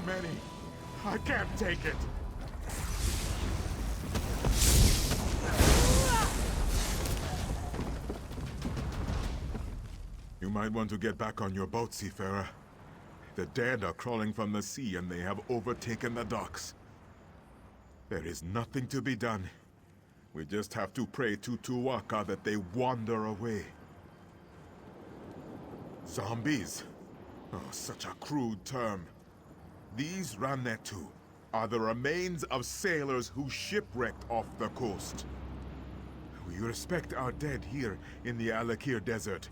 many. I can't take it. You might want to get back on your boat, seafarer. The dead are crawling from the sea and they have overtaken the docks. There is nothing to be done. We just have to pray to Tuwaka that they wander away. Zombies? Oh, such a crude term. These Ranetu are the remains of sailors who shipwrecked off the coast. We respect our dead here in the Alik'r desert.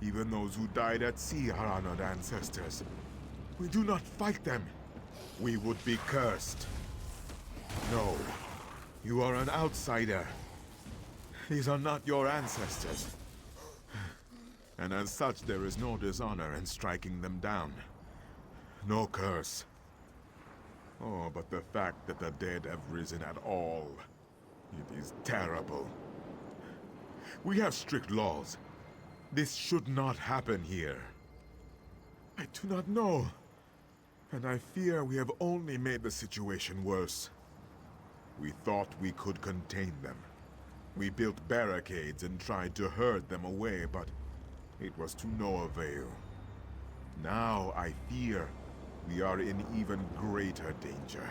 Even those who died at sea are honored ancestors. We do not fight them. We would be cursed. No. You are an outsider. These are not your ancestors. And as such, there is no dishonor in striking them down. No curse. Oh, but the fact that the dead have risen at all, it is terrible. We have strict laws. This should not happen here. I do not know. And I fear we have only made the situation worse. We thought we could contain them. We built barricades and tried to herd them away, but it was to no avail. Now I fear we are in even greater danger.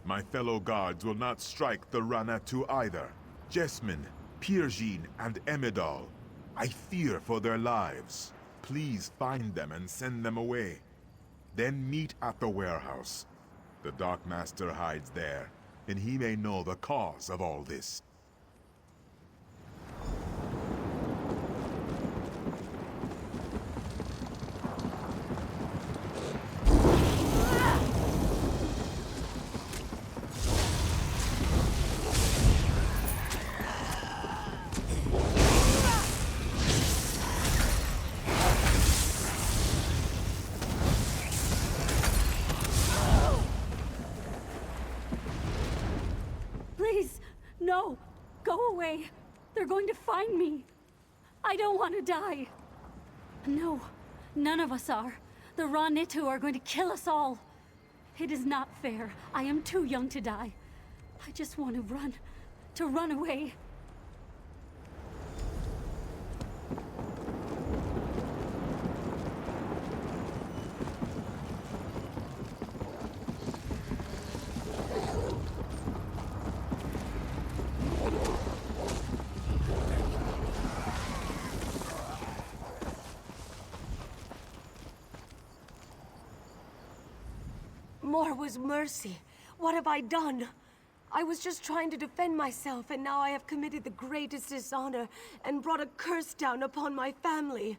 My fellow guards will not strike the Ranetu either. Jesmin, Pirjin, and Emidal. I fear for their lives. Please find them and send them away. Then meet at the warehouse. The Dark Master hides there, and he may know the cause of all this. Please, no! Go away! They're going to find me! I don't want to die! No, none of us are. The Ranetu are going to kill us all. It is not fair. I am too young to die. I just want to run away. More was mercy. What have I done? I was just trying to defend myself, and now I have committed the greatest dishonor and brought a curse down upon my family.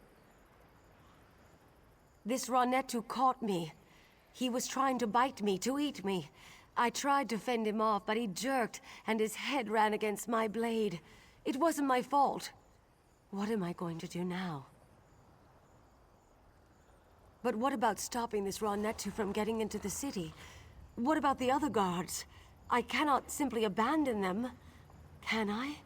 This Ranetu caught me. He was trying to bite me, to eat me. I tried to fend him off, but he jerked, and his head ran against my blade. It wasn't my fault. What am I going to do now? But what about stopping this Ranetu from getting into the city? What about the other guards? I cannot simply abandon them, can I?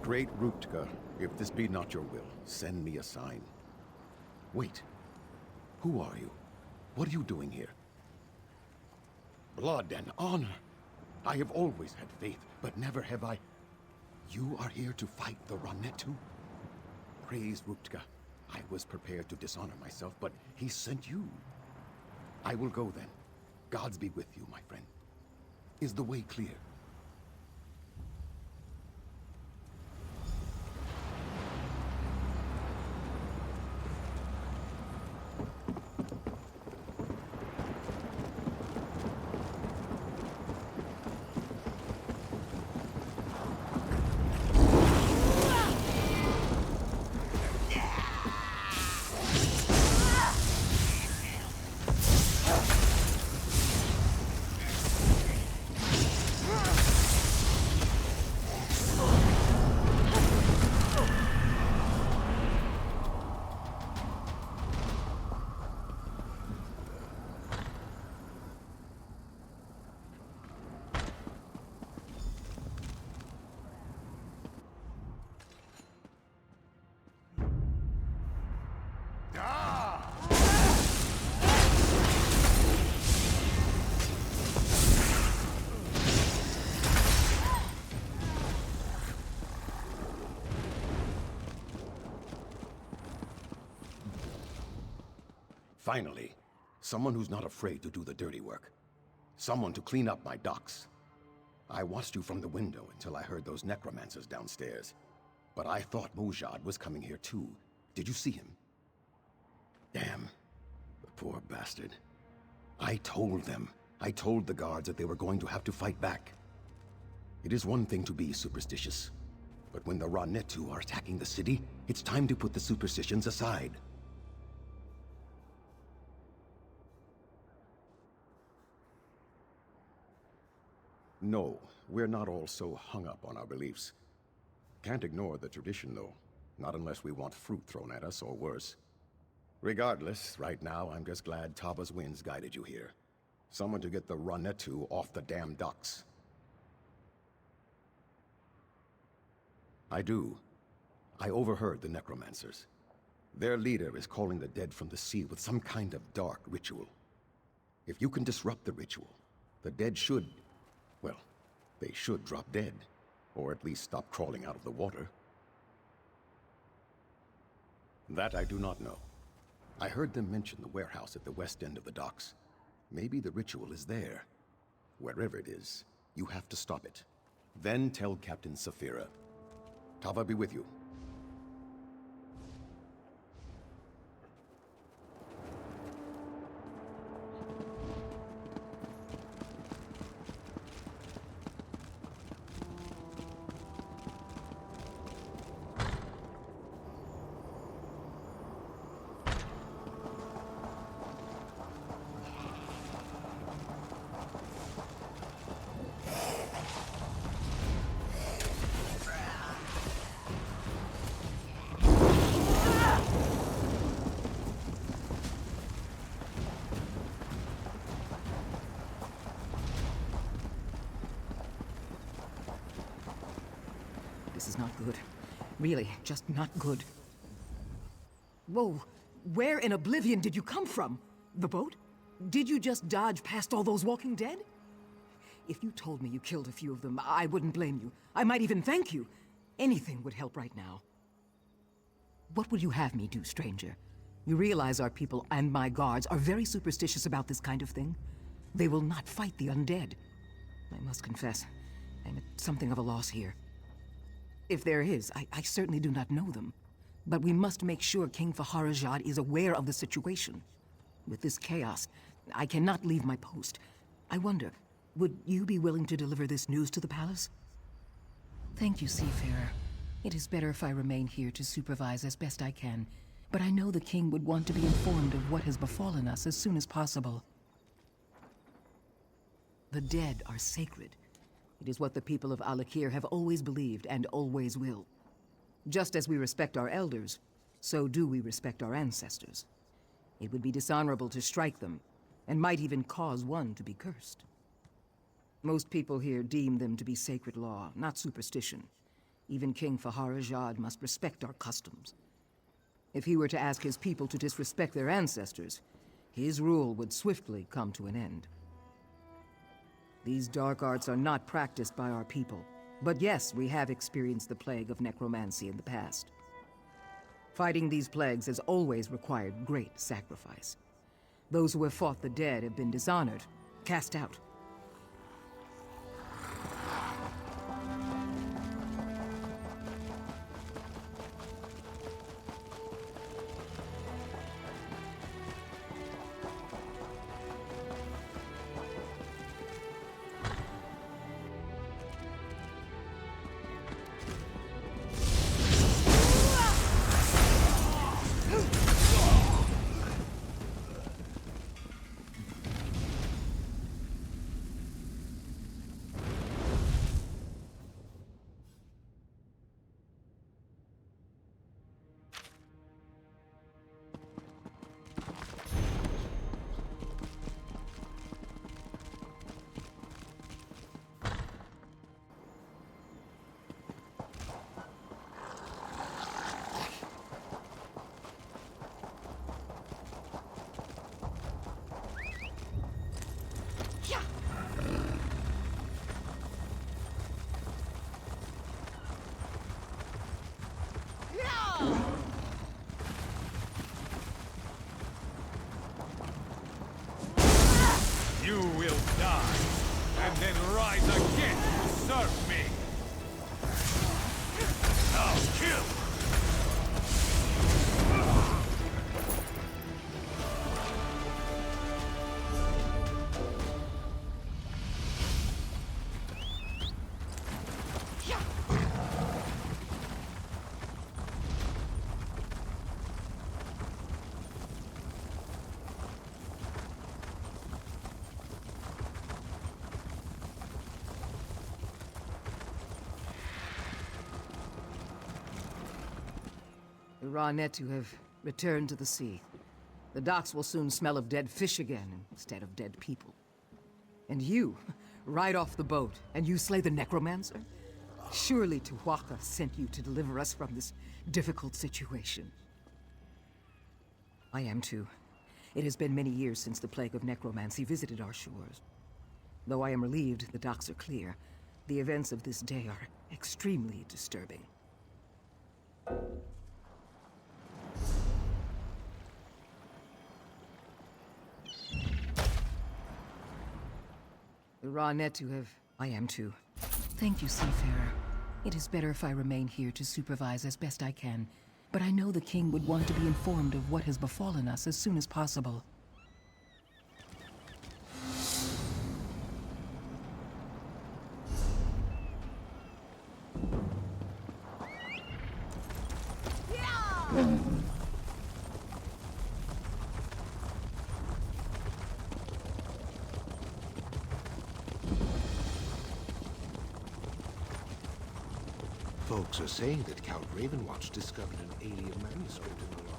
Great Ruptka, if this be not your will, send me a sign. Wait. Who are you? What are you doing here? Blood and honor. I have always had faith, but never have I... You are here to fight the Ranetu? Praise Ruptka. I was prepared to dishonor myself, but he sent you. I will go then. Gods be with you, my friend. Is the way clear? Finally, someone who's not afraid to do the dirty work. Someone to clean up my docks. I watched you from the window until I heard those necromancers downstairs. But I thought Mujad was coming here too. Did you see him? Damn. The poor bastard. I told them. I told the guards that they were going to have to fight back. It is one thing to be superstitious. But when the Ranetu are attacking the city, it's time to put the superstitions aside. No, we're not all so hung up on our beliefs. Can't ignore the tradition, though. Not unless we want fruit thrown at us, or worse. Regardless, right now, I'm just glad Taba's winds guided you here. Someone to get the Ranetu off the damn docks. I do. I overheard the necromancers. Their leader is calling the dead from the sea with some kind of dark ritual. If you can disrupt the ritual, the dead should... well, they should drop dead. Or at least stop crawling out of the water. That I do not know. I heard them mention the warehouse at the west end of the docks. Maybe the ritual is there. Wherever it is, you have to stop it. Then tell Captain Saphira. Tava be with you. This is not good. Really, just not good. Whoa, where in oblivion did you come from? The boat? Did you just dodge past all those walking dead? If you told me you killed a few of them, I wouldn't blame you. I might even thank you. Anything would help right now. What would you have me do, stranger? You realize our people and my guards are very superstitious about this kind of thing. They will not fight the undead. I must confess, I'm at something of a loss here. If there is, I certainly do not know them. But we must make sure King Faharajad is aware of the situation. With this chaos, I cannot leave my post. I wonder, would you be willing to deliver this news to the palace? Thank you, Seafarer. It is better if I remain here to supervise as best I can. But I know the king would want to be informed of what has befallen us as soon as possible. The dead are sacred. It is what the people of Alik'r have always believed and always will. Just as we respect our elders, so do we respect our ancestors. It would be dishonorable to strike them, and might even cause one to be cursed. Most people here deem them to be sacred law, not superstition. Even King Faharajad must respect our customs. If he were to ask his people to disrespect their ancestors, his rule would swiftly come to an end. These dark arts are not practiced by our people. But yes, we have experienced the plague of necromancy in the past. Fighting these plagues has always required great sacrifice. Those who have fought the dead have been dishonored, cast out. You will die, and then rise again to serve me! Now kill! The Raw Netu have returned to the sea. The docks will soon smell of dead fish again instead of dead people. And you, ride off the boat, and you slay the necromancer? Surely Tuwaka sent you to deliver us from this difficult situation. I am too. It has been many years since the plague of necromancy visited our shores. Though I am relieved the docks are clear, the events of this day are extremely disturbing. The Raw Netu have... I am too. Thank you, Seafarer. It is better if I remain here to supervise as best I can, but I know the King would want to be informed of what has befallen us as soon as possible. Folks are saying that Count Ravenwatch discovered an alien manuscript in the locker.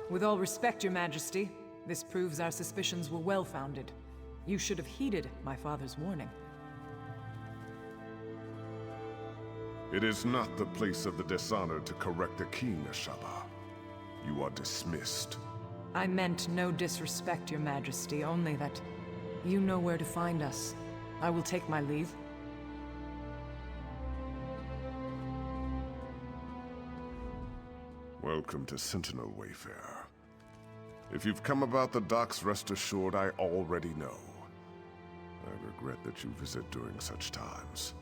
With all respect, Your Majesty, this proves our suspicions were well-founded. You should have heeded my father's warning. It is not the place of the dishonored to correct the king, Ashaba. You are dismissed. I meant no disrespect, Your Majesty, only that you know where to find us. I will take my leave. Welcome to Sentinel, Wayfarer. If you've come about the docks, rest assured I already know. I regret that you visit during such times.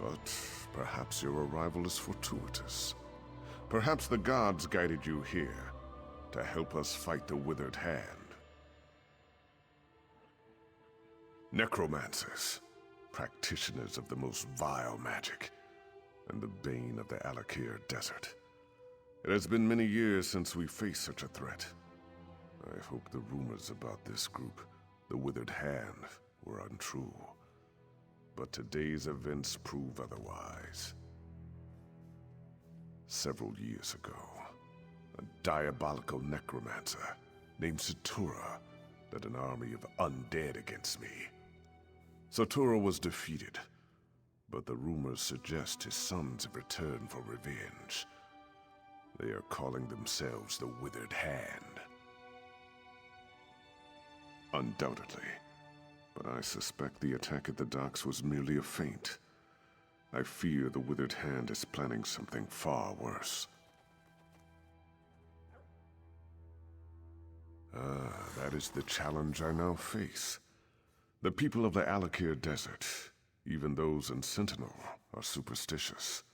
But perhaps your arrival is fortuitous. Perhaps the gods guided you here to help us fight the Withered Hand. Necromancers, practitioners of the most vile magic, and the bane of the Alik'r desert. It has been many years since we faced such a threat. I hope the rumors about this group, the Withered Hand, were untrue. But today's events prove otherwise. Several years ago, a diabolical necromancer named Satura led an army of undead against me. Satura was defeated, but the rumors suggest his sons have returned for revenge. They are calling themselves the Withered Hand. Undoubtedly, but I suspect the attack at the docks was merely a feint. I fear the Withered Hand is planning something far worse. That is the challenge I now face. The people of the Alik'r desert, even those in Sentinel, are superstitious.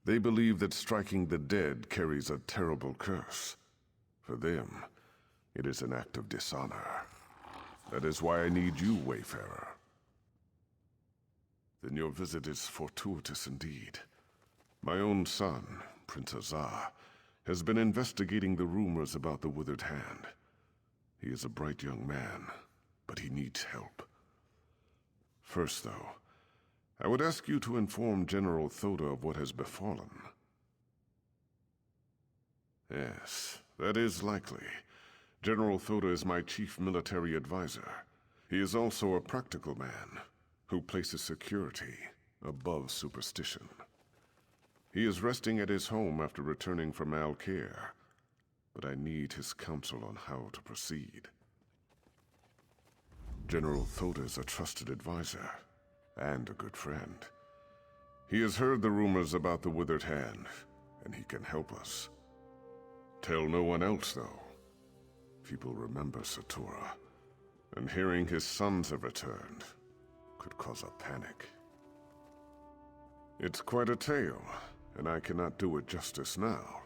They believe that striking the dead carries a terrible curse. For them, it is an act of dishonor. That is why I need you, Wayfarer. Then your visit is fortuitous indeed. My own son, Prince Azar, has been investigating the rumors about the Withered Hand. He is a bright young man, but he needs help. First, though, I would ask you to inform General Thoda of what has befallen. Yes, that is likely. General Thoda is my chief military advisor. He is also a practical man who places security above superstition. He is resting at his home after returning from Alik'r, but I need his counsel on how to proceed. General Thoda is a trusted advisor, and a good friend. He has heard the rumors about the Withered Hand, and he can help us. Tell no one else, though. People remember Satura, and hearing his sons have returned could cause a panic. It's quite a tale, and I cannot do it justice now.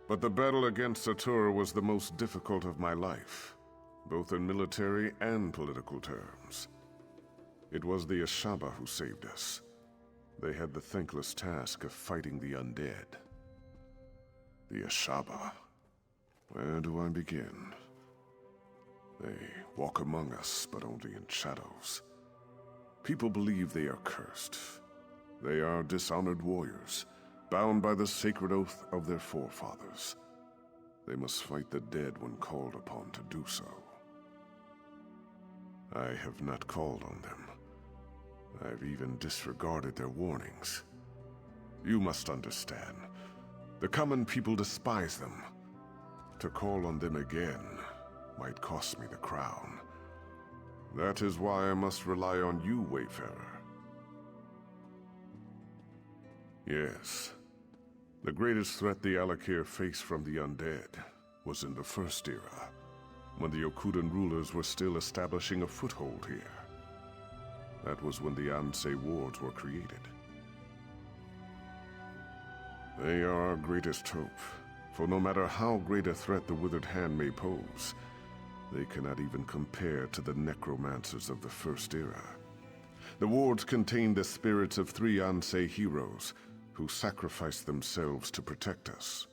But the battle against Satura was the most difficult of my life, both in military and political terms. It was the Ashaba who saved us. They had the thankless task of fighting the undead. The Ashaba. Where do I begin? They walk among us, but only in shadows. People believe they are cursed. They are dishonored warriors, bound by the sacred oath of their forefathers. They must fight the dead when called upon to do so. I have not called on them. I've even disregarded their warnings. You must understand. The common people despise them. To call on them again might cost me the crown. That is why I must rely on you, Wayfarer. Yes. The greatest threat the Alik'r faced from the undead was in the First Era, when the Yokudan rulers were still establishing a foothold here. That was when the Ansei wards were created. They are our greatest hope, for no matter how great a threat the Withered Hand may pose, they cannot even compare to the necromancers of the First Era. The wards contain the spirits of 3 Ansei heroes who sacrificed themselves to protect us.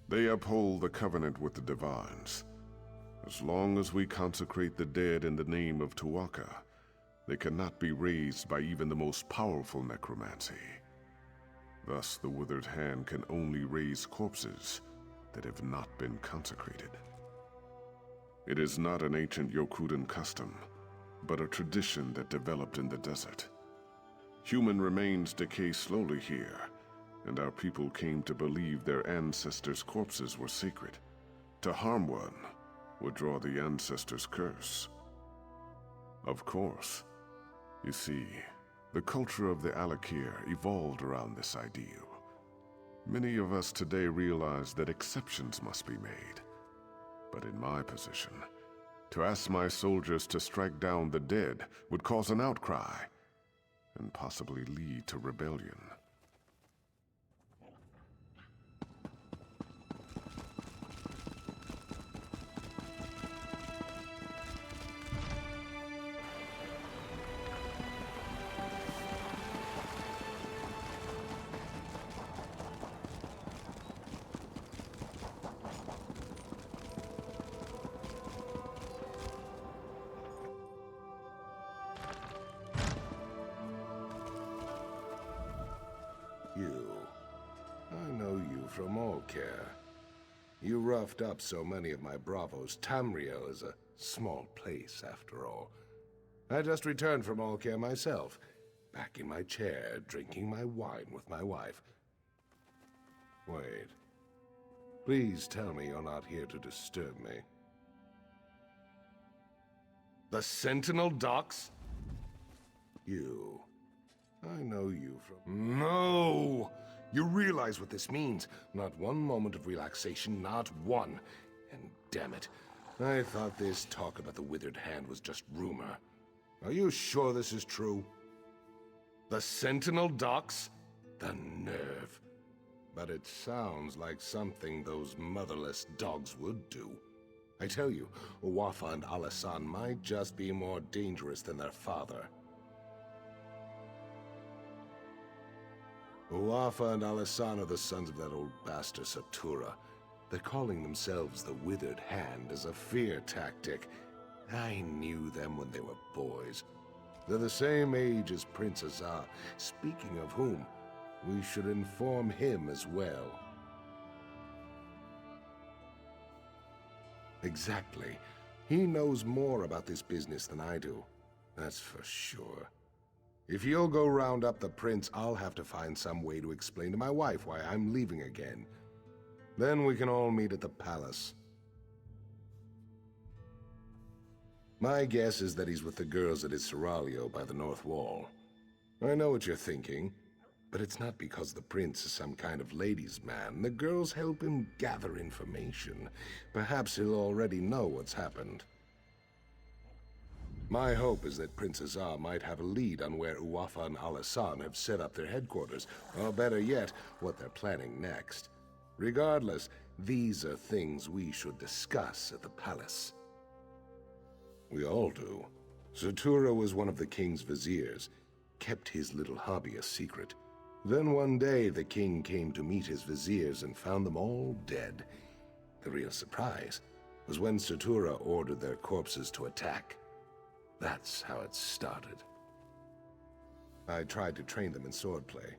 They uphold the covenant with the Divines. As long as we consecrate the dead in the name of Tu'whacca, they cannot be raised by even the most powerful necromancy. Thus, the Withered Hand can only raise corpses that have not been consecrated. It is not an ancient Yokudan custom, but a tradition that developed in the desert. Human remains decay slowly here, and our people came to believe their ancestors' corpses were sacred. To harm one would draw the ancestors' curse. Of course. You see, the culture of the Alik'r evolved around this ideal. Many of us today realize that exceptions must be made. But in my position, to ask my soldiers to strike down the dead would cause an outcry, and possibly lead to rebellion. I know you from Alik'r. You roughed up so many of my bravos. Tamriel is a small place, after all. I just returned from Alik'r myself, back in my chair, drinking my wine with my wife. Wait. Please tell me you're not here to disturb me. The Sentinel Docks? You. I know you from... No! You realize what this means. Not one moment of relaxation, not one. And damn it, I thought this talk about the Withered Hand was just rumor. Are you sure this is true? The Sentinel Docks? The nerve. But it sounds like something those motherless dogs would do. I tell you, Wafa and Alasan might just be more dangerous than their father. Wafa and Alasan are the sons of that old bastard Satura. They're calling themselves the Withered Hand as a fear tactic. I knew them when they were boys. They're the same age as Prince Azar. Speaking of whom, we should inform him as well. Exactly. He knows more about this business than I do. That's for sure. If you'll go round up the prince, I'll have to find some way to explain to my wife why I'm leaving again. Then we can all meet at the palace. My guess is that he's with the girls at his seraglio by the north wall. I know what you're thinking, but it's not because the prince is some kind of ladies' man. The girls help him gather information. Perhaps he'll already know what's happened. My hope is that Prince Azar might have a lead on where Uwafa and Al-Hassan have set up their headquarters, or better yet, what they're planning next. Regardless, these are things we should discuss at the palace. We all do. Zatura was one of the king's viziers, kept his little hobby a secret. Then one day, the king came to meet his viziers and found them all dead. The real surprise was when Zatura ordered their corpses to attack. That's how it started. I tried to train them in swordplay.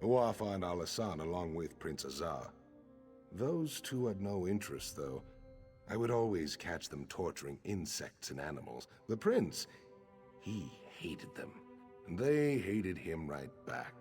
Uwafa and Al-Hassan along with Prince Azar. Those two had no interest, though. I would always catch them torturing insects and animals. The prince, he hated them. And they hated him right back.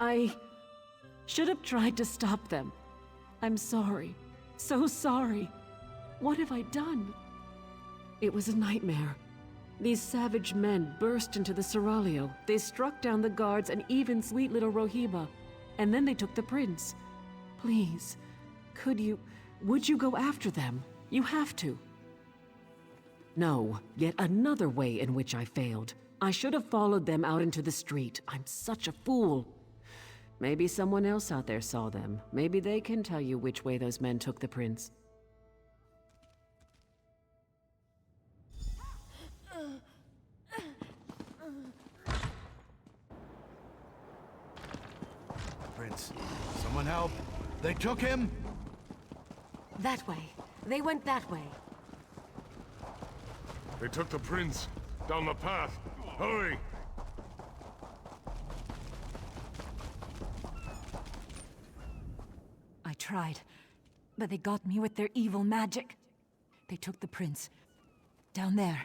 I should have tried to stop them. I'm sorry. So sorry. What have I done? It was a nightmare. These savage men burst into the seraglio. They struck down the guards and even sweet little Rohiba. And then they took the prince. Please, would you go after them? You have to. No, yet another way in which I failed. I should have followed them out into the street. I'm such a fool. Maybe someone else out there saw them. Maybe they can tell you which way those men took the prince. Prince, someone help! They took him! That way. They went that way. They took the prince down the path. Hurry! I tried, but they got me with their evil magic. They took the prince. Down there.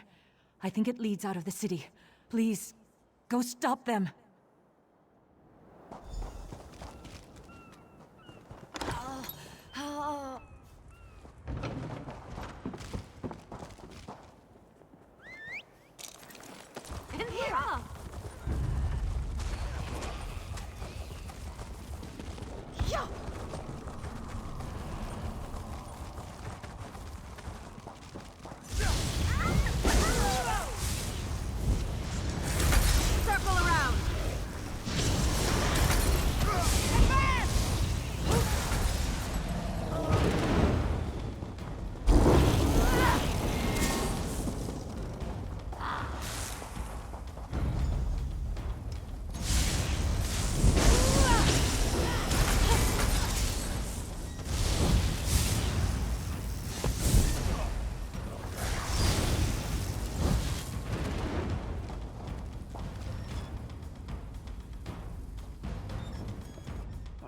I think it leads out of the city. Please, go stop them. In here! Yeah. Circle around!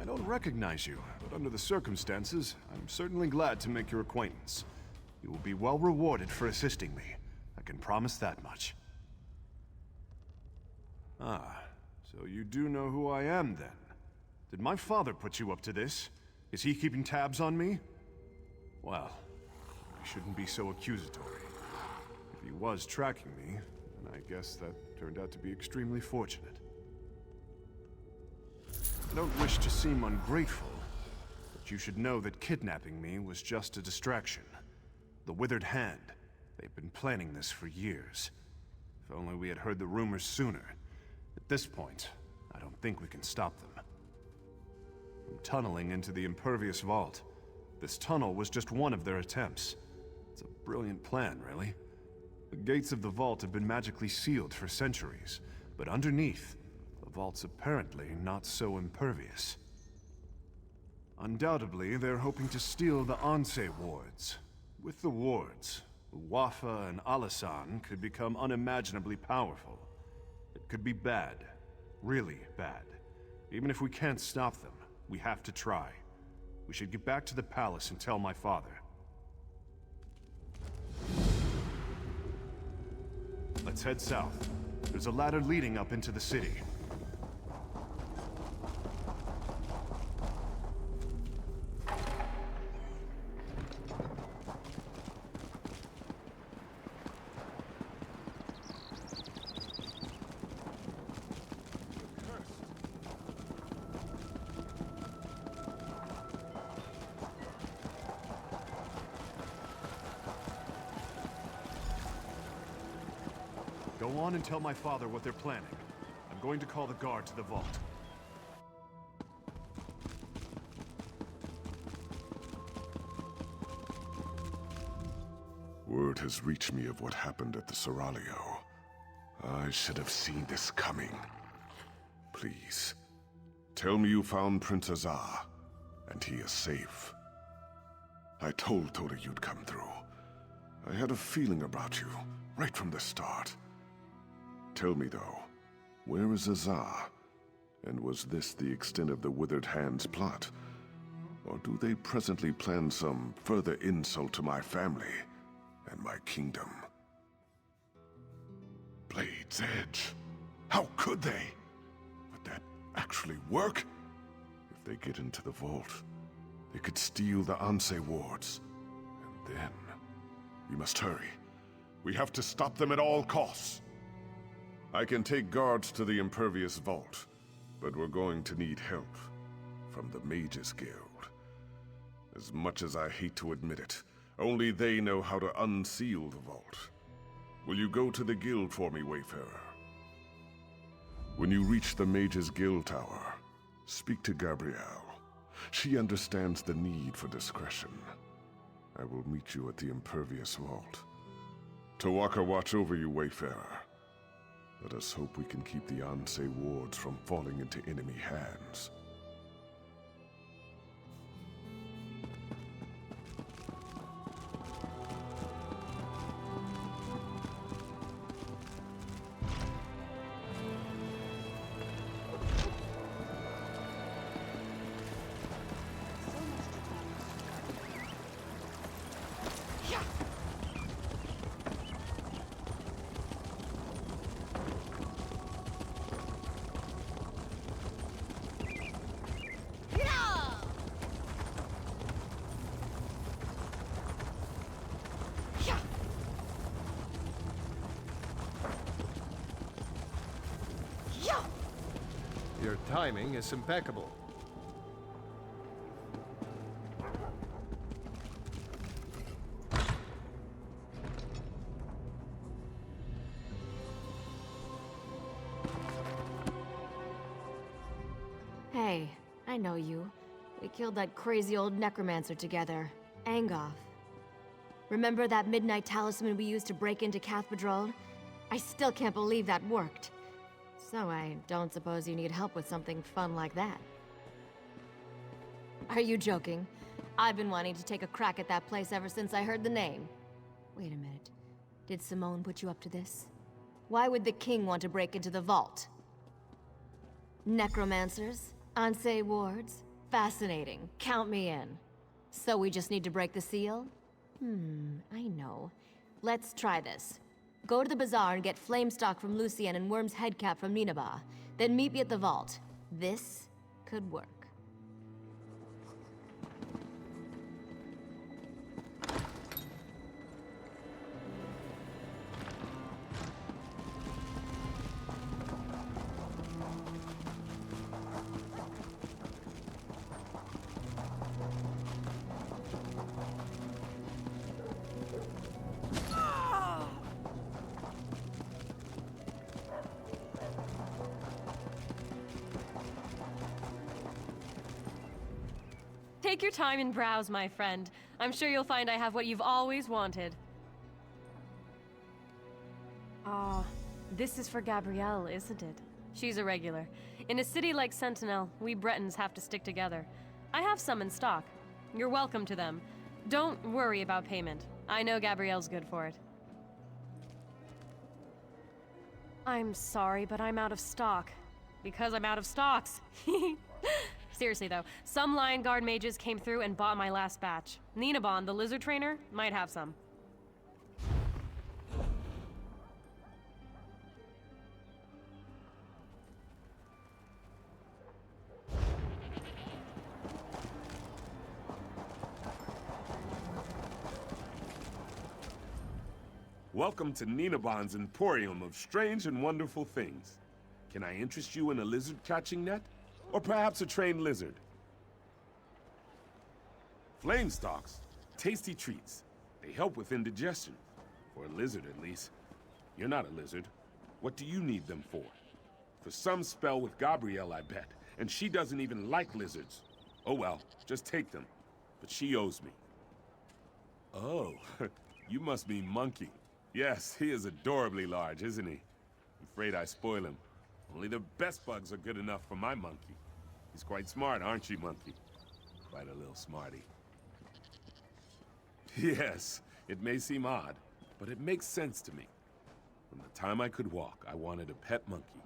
I don't recognize you, but under the circumstances, I'm certainly glad to make your acquaintance. You will be well rewarded for assisting me. I can promise that much. Ah, so you do know who I am, then? Did my father put you up to this? Is he keeping tabs on me? Well, I shouldn't be so accusatory. If he was tracking me, then I guess that turned out to be extremely fortunate. I don't wish to seem ungrateful, but you should know that kidnapping me was just a distraction. The Withered Hand. They've been planning this for years. If only we had heard the rumors sooner. At this point, I don't think we can stop them. From tunneling into the impervious vault, This tunnel was just one of their attempts. It's a brilliant plan, really. The gates of the vault have been magically sealed for centuries, but underneath, the vault's apparently not so impervious. Undoubtedly, they're hoping to steal the Anse wards. With the wards, Wafa and Alasan could become unimaginably powerful. It could be bad. Really bad. Even if we can't stop them, we have to try. We should get back to the palace and tell my father. Let's head south. There's a ladder leading up into the city. Go on and tell my father what they're planning. I'm going to call the guard to the vault. Word has reached me of what happened at the Seraglio. I should have seen this coming. Please, tell me you found Prince Azar, and he is safe. I told Toda you'd come through. I had a feeling about you, right from the start. Tell me, though, where is Azar? And was this the extent of the Withered Hand's plot? Or do they presently plan some further insult to my family and my kingdom? Blade's Edge. How could they? Would that actually work? If they get into the vault, they could steal the Anse wards. And then... we must hurry. We have to stop them at all costs. I can take guards to the Impervious Vault, but we're going to need help from the Mages Guild. As much as I hate to admit it, only they know how to unseal the vault. Will you go to the guild for me, Wayfarer? When you reach the Mages Guild Tower, speak to Gabrielle. She understands the need for discretion. I will meet you at the Impervious Vault. Tawaka watch over you, Wayfarer. Let us hope we can keep the Anse wards from falling into enemy hands. Your timing is impeccable. Hey, I know you. We killed that crazy old necromancer together, Angoth. Remember that midnight talisman we used to break into Cathedral? I still can't believe that worked. So I don't suppose you need help with something fun like that. Are you joking? I've been wanting to take a crack at that place ever since I heard the name. Wait a minute. Did Simone put you up to this? Why would the king want to break into the vault? Necromancers? Anse wards? Fascinating. Count me in. So we just need to break the seal? I know. Let's try this. Go to the bazaar and get Flamestock from Lucien and Worm's Headcap from Nineveh. Then meet me at the vault. This could work. Take your time and browse, my friend. I'm sure you'll find I have what you've always wanted. This is for Gabrielle, isn't it? She's a regular. In a city like Sentinel, we Bretons have to stick together. I have some in stock. You're welcome to them. Don't worry about payment. I know Gabrielle's good for it. I'm sorry, but I'm out of stock. Because I'm out of stocks. Seriously though, some Lion Guard mages came through and bought my last batch. Ninabon, the lizard trainer, might have some. Welcome to Ninabon's Emporium of strange and wonderful things. Can I interest you in a lizard catching net? Or perhaps a trained lizard? Flame stalks, tasty treats. They help with indigestion. For a lizard, at least. You're not a lizard. What do you need them for? For some spell with Gabrielle, I bet. And she doesn't even like lizards. Oh well, just take them. But she owes me. Oh, you must mean Monkey. Yes, he is adorably large, isn't he? I'm afraid I spoil him. Only the best bugs are good enough for my monkey. He's quite smart, aren't you, Monkey? Quite a little smarty. Yes, it may seem odd, but it makes sense to me. From the time I could walk, I wanted a pet monkey.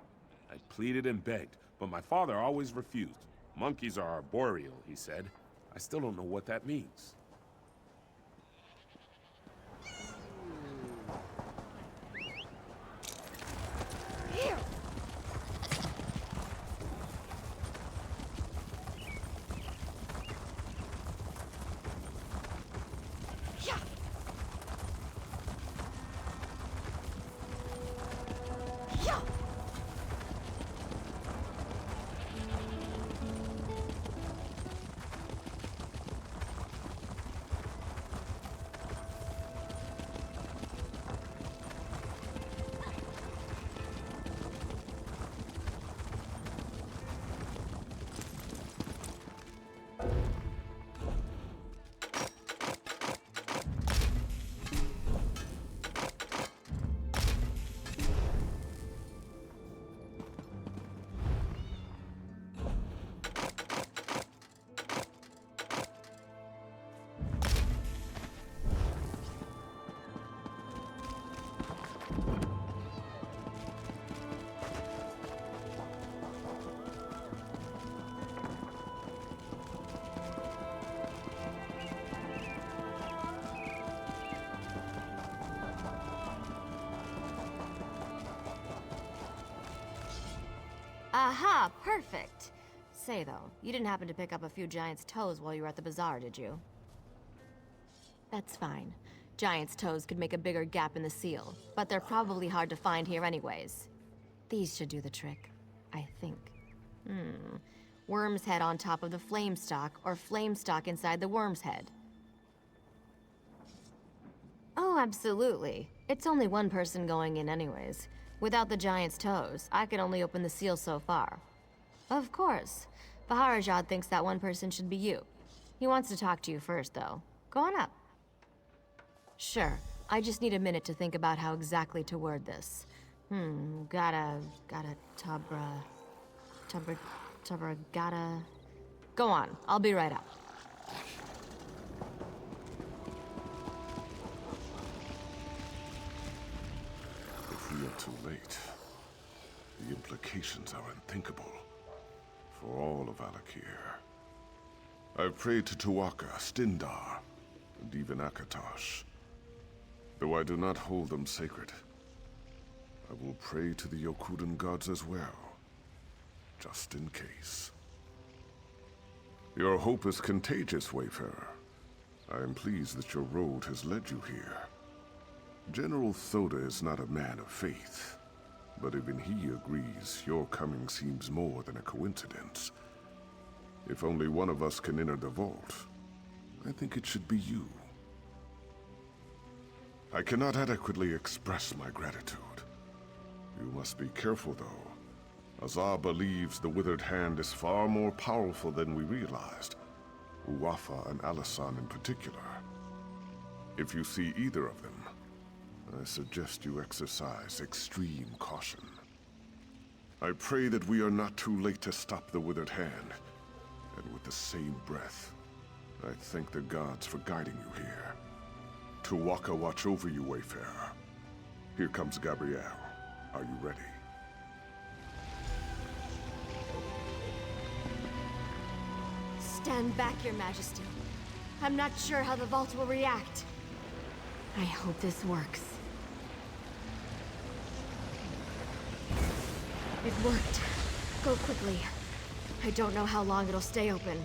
I pleaded and begged, but my father always refused. Monkeys are arboreal, he said. I still don't know what that means. Here! Yeah! Yeah! Aha, perfect. Say though, you didn't happen to pick up a few giant's toes while you were at the bazaar, did you? That's fine. Giant's toes could make a bigger gap in the seal, but they're probably hard to find here anyways. These should do the trick, I think. Worm's head on top of the flame stalk, or flame stalk inside the worm's head. Oh, absolutely. It's only one person going in anyways. Without the giant's toes, I could only open the seal so far. Of course. Baharajad thinks that one person should be you. He wants to talk to you first, though. Go on up. Sure. I just need a minute to think about how exactly to word this. Gotta, gotta... Go on. I'll be right up. If we are too late, the implications are unthinkable for all of Alik'r. I've prayed to Tuaka, Stindar, and even Akatosh. Though I do not hold them sacred, I will pray to the Yokudan gods as well, just in case. Your hope is contagious, Wayfarer. I am pleased that your road has led you here. General Thoda is not a man of faith, but even he agrees your coming seems more than a coincidence. If only one of us can enter the vault, I think it should be you. I cannot adequately express my gratitude. You must be careful, though. Azar believes the Withered Hand is far more powerful than we realized. Uwafa and Alisan in particular. If you see either of them, I suggest you exercise extreme caution. I pray that we are not too late to stop the Withered Hand, and with the same breath, I thank the gods for guiding you here. Tuwaka watch over you, Wayfarer. Here comes Gabrielle. Are you ready? Stand back, Your Majesty. I'm not sure how the vault will react. I hope this works. It worked. Go quickly. I don't know how long it'll stay open.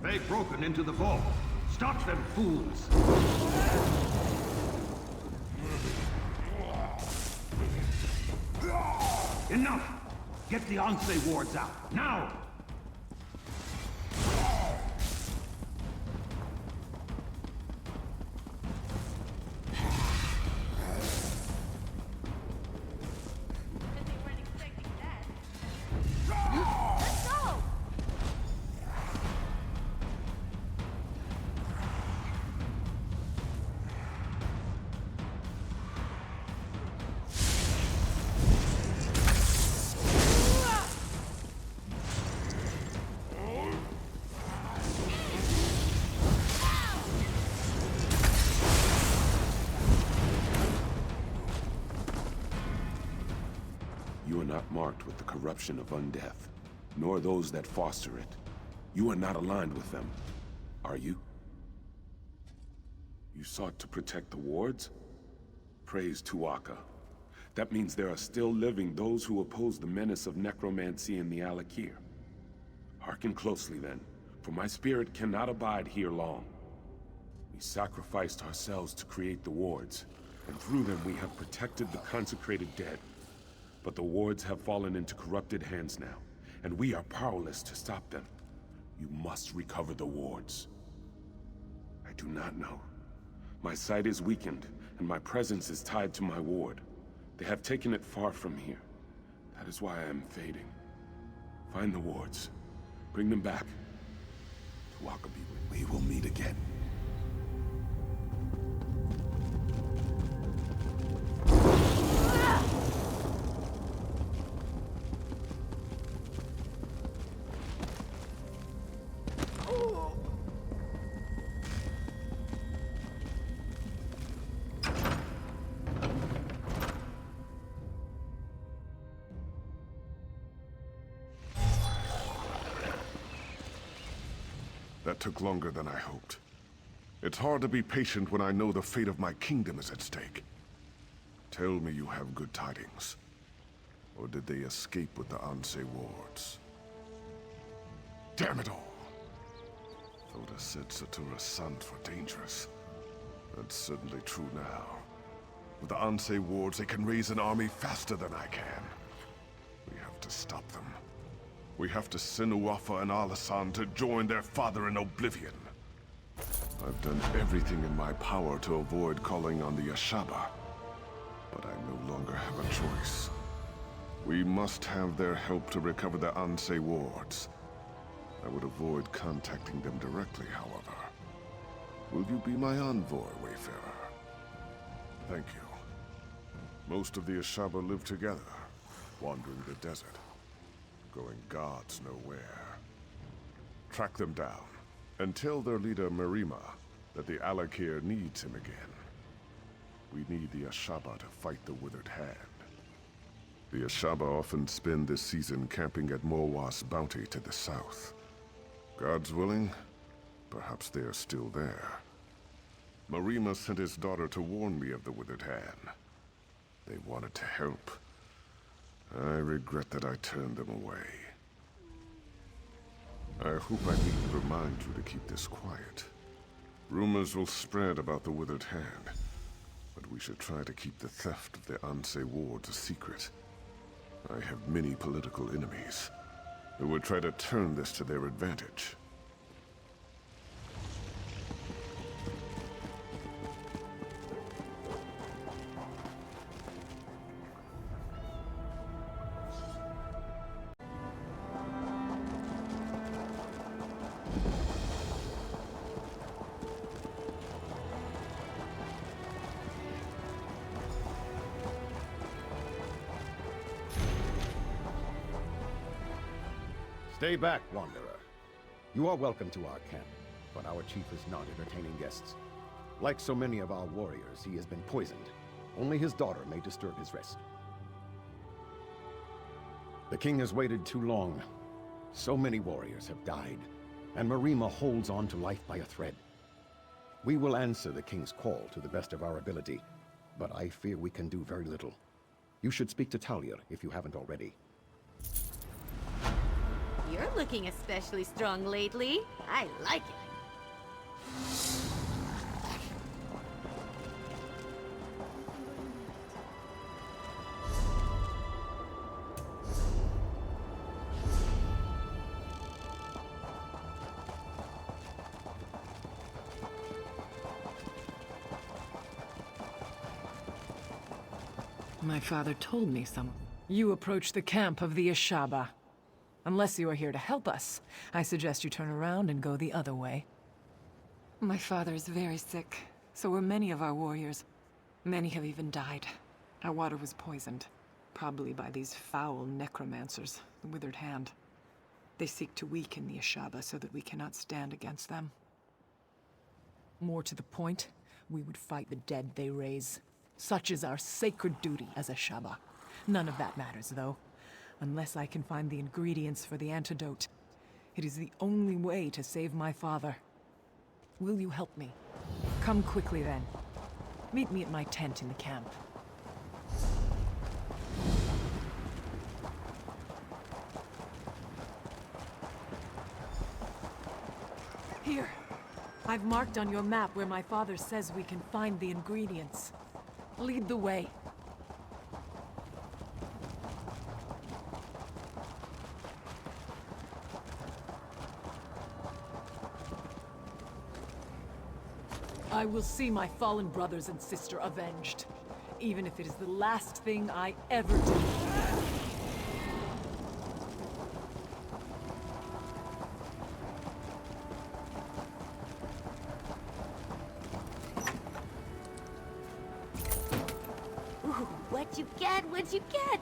They've broken into the vault. Stop them, fools! Enough! Get the Ansei wards out, now! You are not marked with the corruption of undeath, nor those that foster it. You are not aligned with them, are you? You sought to protect the wards? Praise Tuwaka. That means there are still living those who oppose the menace of necromancy in the Alik'r. Hearken closely then, for my spirit cannot abide here long. We sacrificed ourselves to create the wards, and through them we have protected the consecrated dead. But the wards have fallen into corrupted hands now, and we are powerless to stop them. You must recover the wards. I do not know. My sight is weakened, and my presence is tied to my ward. They have taken it far from here. That is why I am fading. Find the wards. Bring them back. Tuwaka, we will meet again. That took longer than I hoped. It's hard to be patient when I know the fate of my kingdom is at stake. Tell me you have good tidings. Or did they escape with the Ansei wards? Damn it all! Thoda said Satura's sons were dangerous. That's certainly true now. With the Ansei wards, they can raise an army faster than I can. We have to stop them. We have to send Uwafa and Alisan to join their father in oblivion. I've done everything in my power to avoid calling on the Ashaba, but I no longer have a choice. We must have their help to recover the Ansei wards. I would avoid contacting them directly, however. Will you be my envoy, Wayfarer? Thank you. Most of the Ashaba live together, wandering the desert, going gods know where. Track them down, and tell their leader Marima that the Alik'r needs him again. We need the Ashaba to fight the Withered Hand. The Ashaba often spend this season camping at Morwa's bounty to the south. God's willing, perhaps they are still there. Marima sent his daughter to warn me of the Withered Hand. They wanted to help. I regret that I turned them away. I hope I needn't remind you to keep this quiet. Rumors will spread about the Withered Hand, but we should try to keep the theft of the Ansei wards a secret. I have many political enemies who would try to turn this to their advantage. Stay back, Wanderer. You are welcome to our camp, but our chief is not entertaining guests. Like so many of our warriors, he has been poisoned. Only his daughter may disturb his rest. The king has waited too long. So many warriors have died, and Marima holds on to life by a thread. We will answer the king's call to the best of our ability, but I fear we can do very little. You should speak to Alik'r if you haven't already. You're looking especially strong lately. I like it. My father told me some. You approach the camp of the Ashaba. Unless you are here to help us, I suggest you turn around and go the other way. My father is very sick. So are many of our warriors. Many have even died. Our water was poisoned. Probably by these foul necromancers, the Withered Hand. They seek to weaken the Ashaba so that we cannot stand against them. More to the point, we would fight the dead they raise. Such is our sacred duty as Ashaba. None of that matters, though. Unless I can find the ingredients for the antidote. It is the only way to save my father. Will you help me? Come quickly, then. Meet me at my tent in the camp. Here. I've marked on your map where my father says we can find the ingredients. Lead the way. I will see my fallen brothers and sister avenged, even if it is the last thing I ever do. Ooh, what'd you get? What'd you get?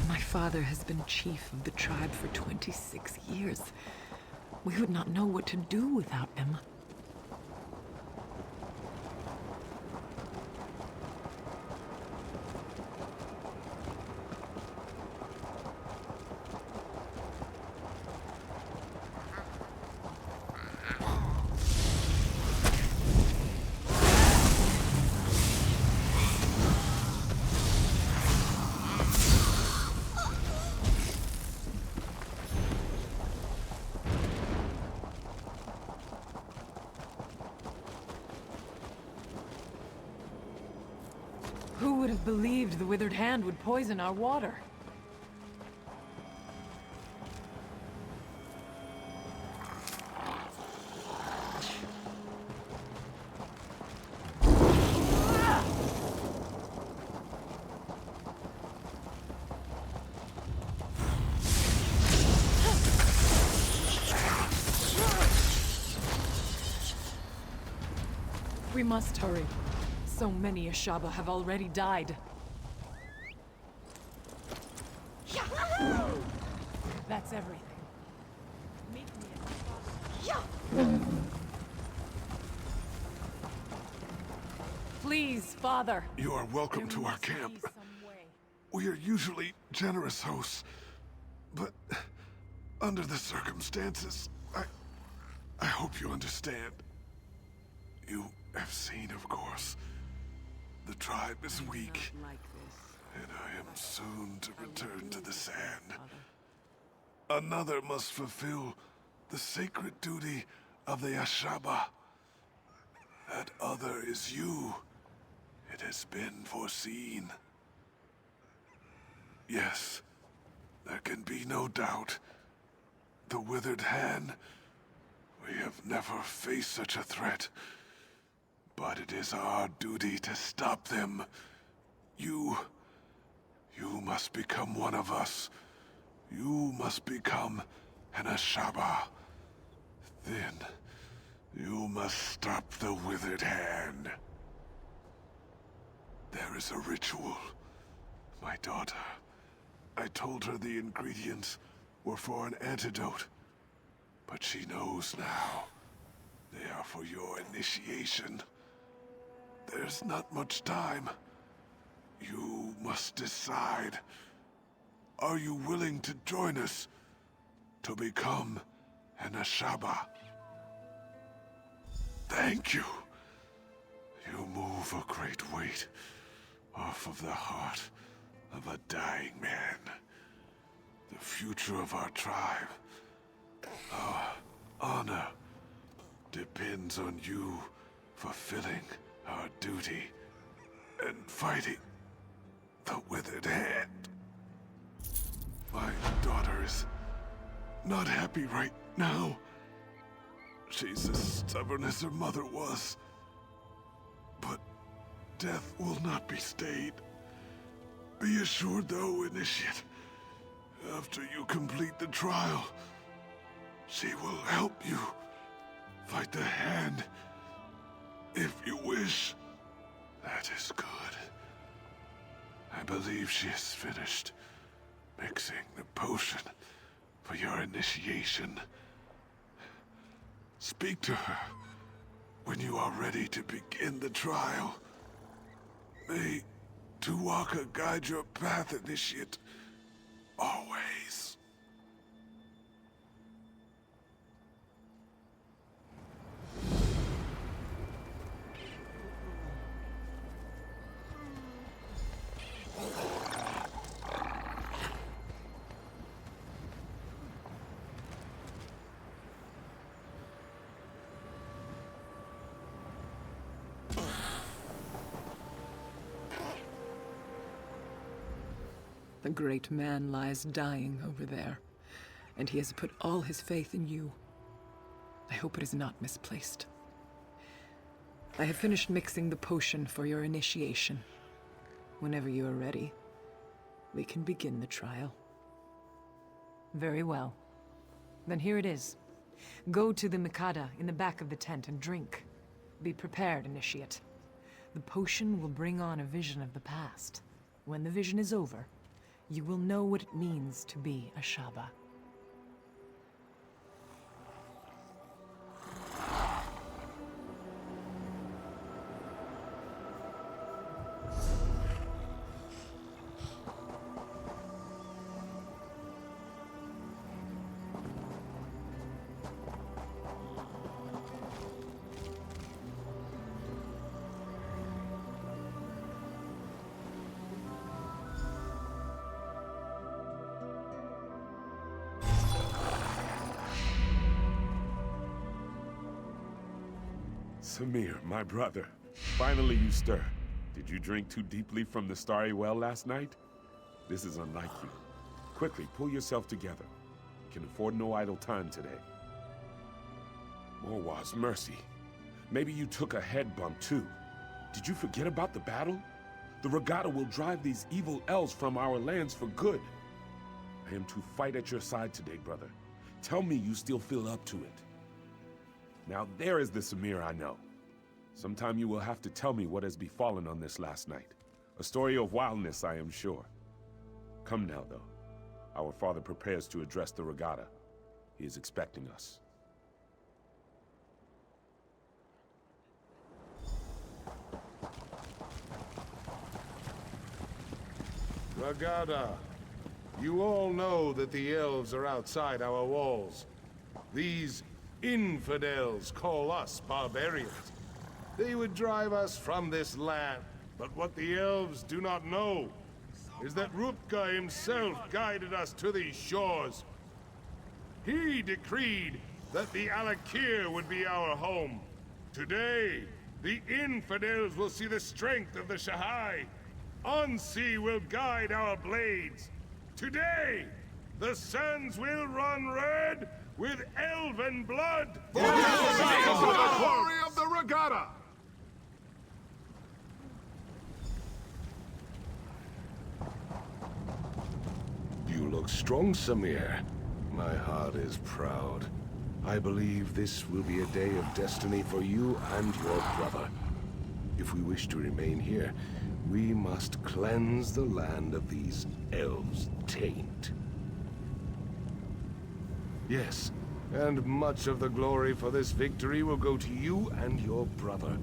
My father has been chief of the tribe for 26 years. We would not know what to do without him. Who would have believed the Withered Hand would poison our water? We must hurry. So many Ashaba have already died. That's everything. Meet me at my father's. Please, Father. You are welcome to our camp. We are usually generous hosts, but under the circumstances, I hope you understand. You have seen, of course. The tribe is weak, and I am soon to return to the sand. Another must fulfill the sacred duty of the Ashaba. That other is you. It has been foreseen. Yes, there can be no doubt. The Withered Hand, we have never faced such a threat. But it is our duty to stop them. You must become one of us. You must become an Ashaba. Then, you must stop the Withered Hand. There is a ritual. My daughter. I told her the ingredients were for an antidote. But she knows now. They are for your initiation. There's not much time. You must decide. Are you willing to join us to become an Ashaba? Thank you. You move a great weight off of the heart of a dying man. The future of our tribe, our honor, depends on you fulfilling our duty and fighting the Withered Hand. My daughter is not happy right now. She's as stubborn as her mother was. But death will not be stayed. Be assured, though, Initiate, after you complete the trial, she will help you fight the Hand. If you wish, that is good. I believe she is finished mixing the potion for your initiation. Speak to her when you are ready to begin the trial. May Tuwaka guide your path, Initiate, always. The great man lies dying over there, and he has put all his faith in you. I hope it is not misplaced. I have finished mixing the potion for your initiation. Whenever you are ready, we can begin the trial. Very well. Then here it is. Go to the Mikada in the back of the tent and drink. Be prepared, Initiate. The potion will bring on a vision of the past. When the vision is over, you will know what it means to be a Shaba. Samir, my brother. Finally you stir. Did you drink too deeply from the starry well last night? This is unlike you. Quickly, pull yourself together. You can afford no idle time today. Morwaz, mercy. Maybe you took a head bump too. Did you forget about the battle? The Regatta will drive these evil elves from our lands for good. I am to fight at your side today, brother. Tell me you still feel up to it. Now there is the Samir I know. Sometime you will have to tell me what has befallen on this last night. A story of wildness, I am sure. Come now, though. Our father prepares to address the Regatta. He is expecting us. Regatta, you all know that the elves are outside our walls. These infidels call us barbarians. They would drive us from this land. But what the elves do not know is that Rupka himself guided us to these shores. He decreed that the Alik'r would be our home. Today, the infidels will see the strength of the Shahai. Ansi will guide our blades. Today, the sands will run red with elven blood! For the glory of the Regatta! You look look strong, Samir. My heart is proud. I believe this will be a day of destiny for you and your brother. If we wish to remain here, we must cleanse the land of these elves' taint. Yes, and much of the glory for this victory will go to you and your brother.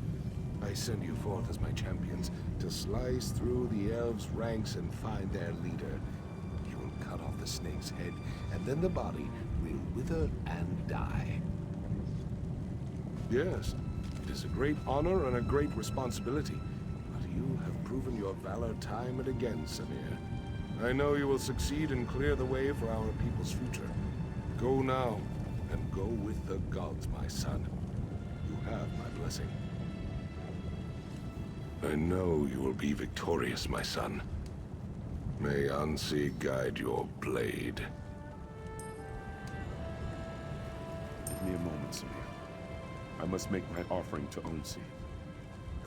I send you forth as my champions to slice through the elves' ranks and find their leader. You will cut off the snake's head, and then the body will wither and die. Yes, it is a great honor and a great responsibility, but you have proven your valor time and again, Samir. I know you will succeed and clear the way for our people's future. Go now, and go with the gods, my son. You have my blessing. I know you will be victorious, my son. May Ansi guide your blade. Give me a moment, Samir. I must make my offering to Onsi.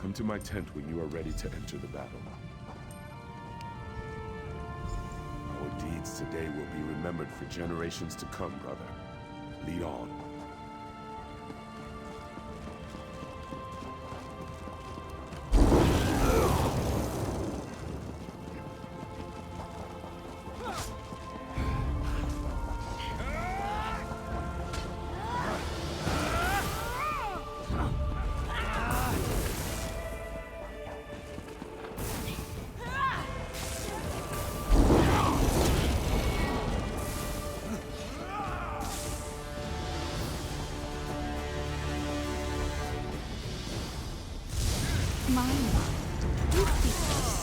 Come to my tent when you are ready to enter the battle. Our deeds today will be remembered for generations to come, brother. Lead on.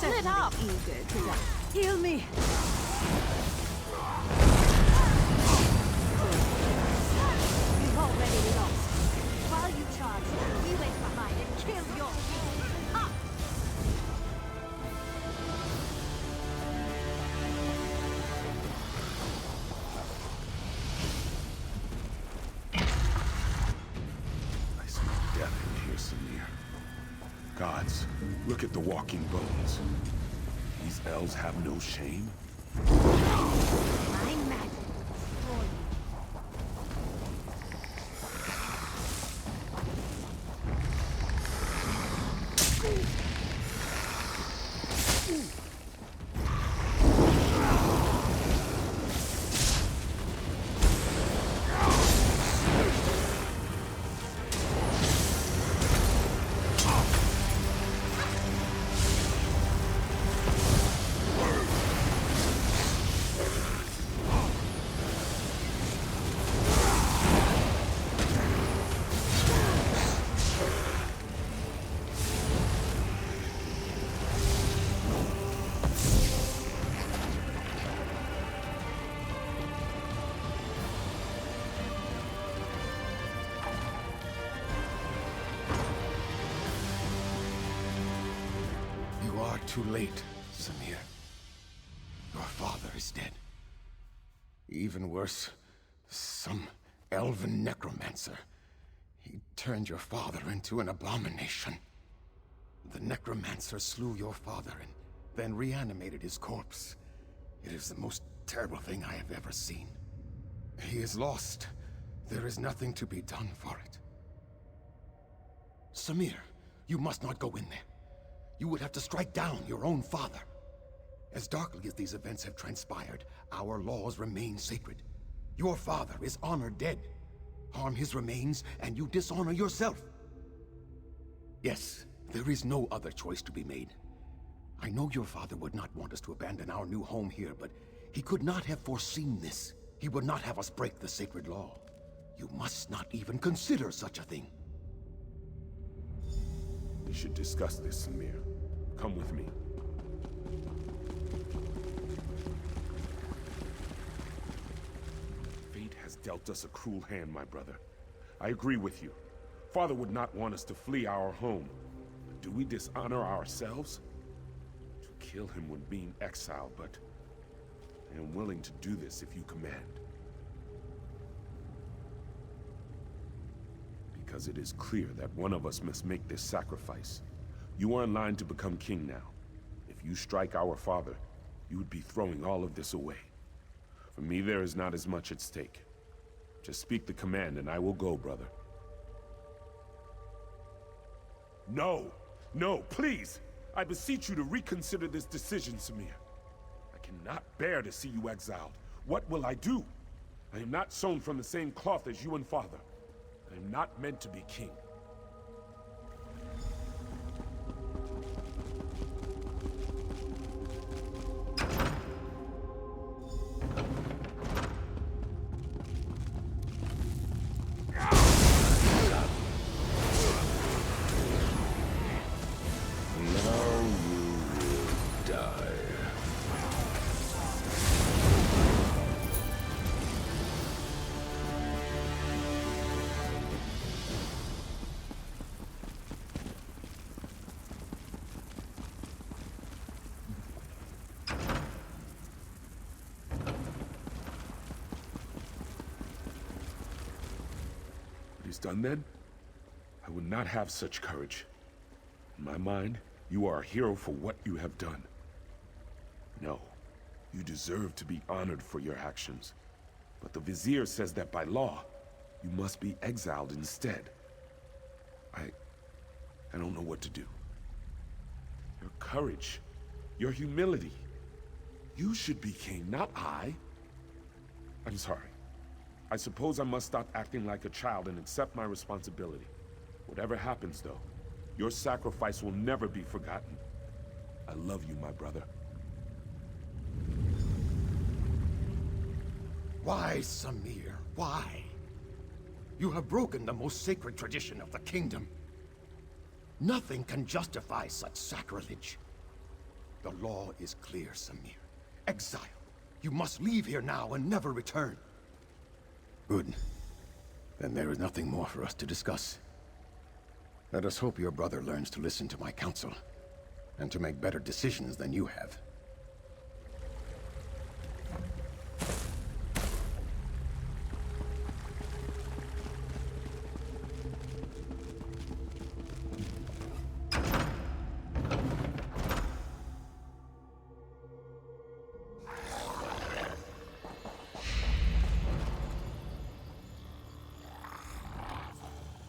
Split up! Eager to heal me! We've already lost. While you charged, we went behind and killed your king. Up! I see death in here, Samir. Gods, look at the walking bones. These elves have no shame? My magic destroy you. Too late, Samir. Your father is dead. Even worse, some elven necromancer. He turned your father into an abomination. The necromancer slew your father and then reanimated his corpse. It is the most terrible thing I have ever seen. He is lost. There is nothing to be done for it. Samir, you must not go in there. You would have to strike down your own father. As darkly as these events have transpired, our laws remain sacred. Your father is honored dead. Harm his remains, and you dishonor yourself. Yes, there is no other choice to be made. I know your father would not want us to abandon our new home here, but he could not have foreseen this. He would not have us break the sacred law. You must not even consider such a thing. We should discuss this, Samir. Come with me. Fate has dealt us a cruel hand, my brother. I agree with you. Father would not want us to flee our home. But do we dishonor ourselves? To kill him would mean exile, but I am willing to do this if you command. Because it is clear that one of us must make this sacrifice. You are in line to become king now. If you strike our father, you would be throwing all of this away. For me, there is not as much at stake. Just speak the command and I will go, brother. No! No, please! I beseech you to reconsider this decision, Samir. I cannot bear to see you exiled. What will I do? I am not sewn from the same cloth as you and father. I am not meant to be king. He's done then? I would not have such courage. In my mind, you are a hero for what you have done. No, you deserve to be honored for your actions. But the Vizier says that by law, you must be exiled instead. I don't know what to do. Your courage, your humility. You should be king, not I. I'm sorry. I suppose I must stop acting like a child and accept my responsibility. Whatever happens, though, your sacrifice will never be forgotten. I love you, my brother. Why, Samir? Why? You have broken the most sacred tradition of the kingdom. Nothing can justify such sacrilege. The law is clear, Samir. Exile. You must leave here now and never return. Good. Then there is nothing more for us to discuss. Let us hope your brother learns to listen to my counsel, and to make better decisions than you have.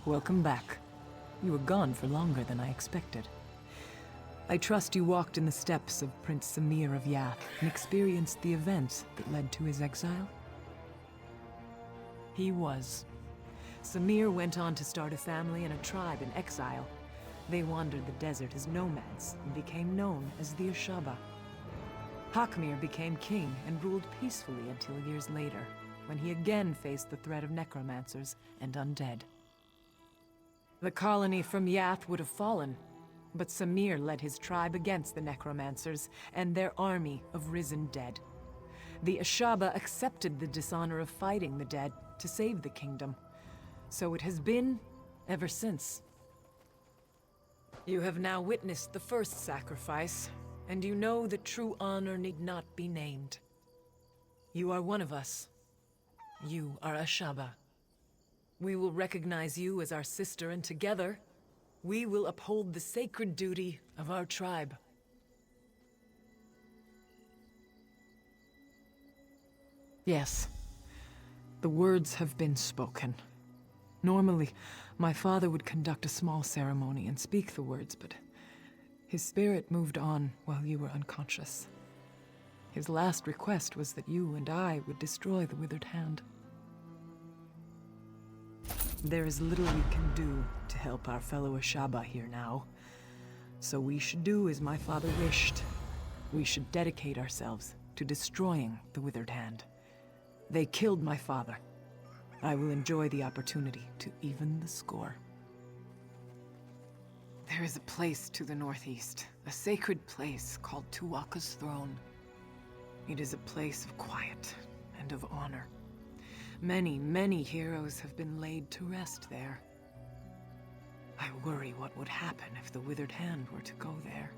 Welcome back. You were gone for longer than I expected. I trust you walked in the steps of Prince Samir of Yath and experienced the events that led to his exile? He was. Samir went on to start a family and a tribe in exile. They wandered the desert as nomads and became known as the Ashaba. Hakmir became king and ruled peacefully until years later, when he again faced the threat of necromancers and undead. The colony from Yath would have fallen, but Samir led his tribe against the necromancers and their army of risen dead. The Ashaba accepted the dishonor of fighting the dead to save the kingdom. So it has been ever since. You have now witnessed the first sacrifice, and you know that true honor need not be named. You are one of us. You are Ashaba. We will recognize you as our sister, and together, we will uphold the sacred duty of our tribe. Yes, the words have been spoken. Normally, my father would conduct a small ceremony and speak the words, but his spirit moved on while you were unconscious. His last request was that you and I would destroy the Withered Hand. There is little we can do to help our fellow Ashaba here now. So we should do as my father wished. We should dedicate ourselves to destroying the Withered Hand. They killed my father. I will enjoy the opportunity to even the score. There is a place to the northeast, a sacred place called Tuatha's Throne. It is a place of quiet and of honor. Many, many heroes have been laid to rest there. I worry what would happen if the Withered Hand were to go there.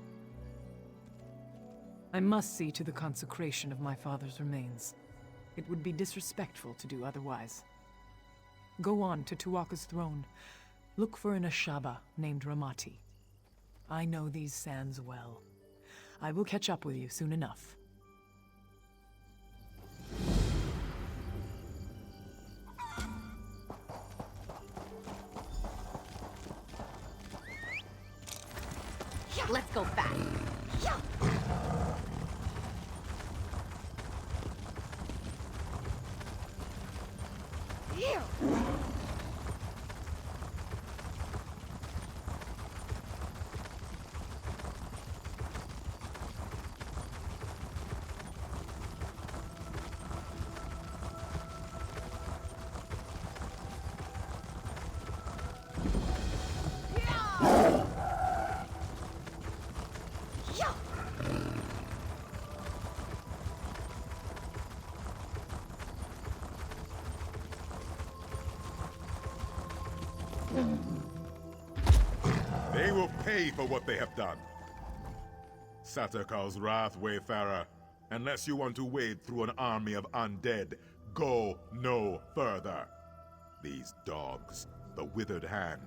I must see to the consecration of my father's remains. It would be disrespectful to do otherwise. Go on to Tuatha's Throne. Look for an Ashaba named Ramati. I know these sands well. I will catch up with you soon enough. Let's go fast. They will pay for what they have done. Satakar's wrath, Wayfarer. Unless you want to wade through an army of undead, go no further. These dogs, the Withered Hand,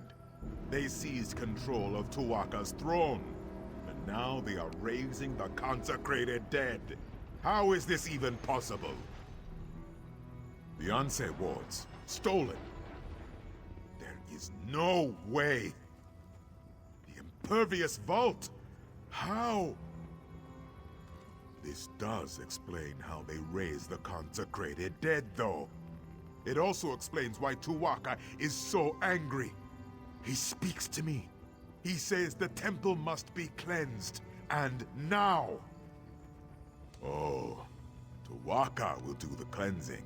they seized control of Tuwaka's throne, and now they are raising the consecrated dead. How is this even possible? The Anse wards, stolen. There is no way. The Impervious Vault, how? This does explain how they raise the consecrated dead, though. It also explains why Tuwaka is so angry. He speaks to me. He says the temple must be cleansed, and now. Oh, Tuwaka will do the cleansing.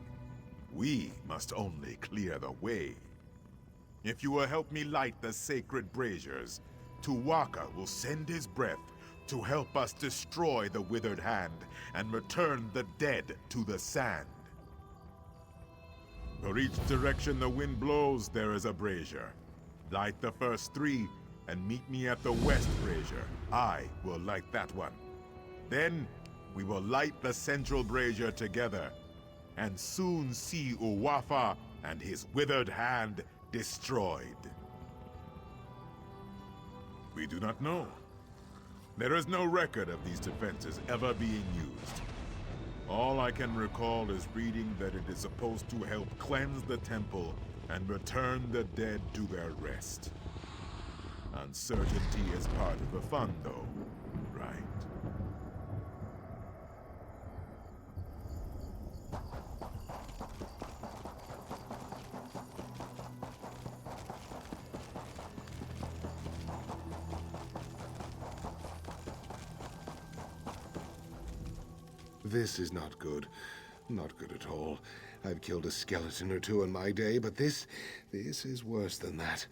We must only clear the way. If you will help me light the sacred braziers, Tuwaka will send his breath to help us destroy the Withered Hand and return the dead to the sand. For each direction the wind blows, there is a brazier. Light the first 3 and meet me at the west brazier. I will light that one. Then we will light the central brazier together and soon see Uwafa and his Withered Hand destroyed. We do not know. There is no record of these defenses ever being used. All I can recall is reading that it is supposed to help cleanse the temple and return the dead to their rest. Uncertainty is part of the fun, though, right? This is not good. Not good at all. I've killed a skeleton or 2 in my day, but this is worse than that.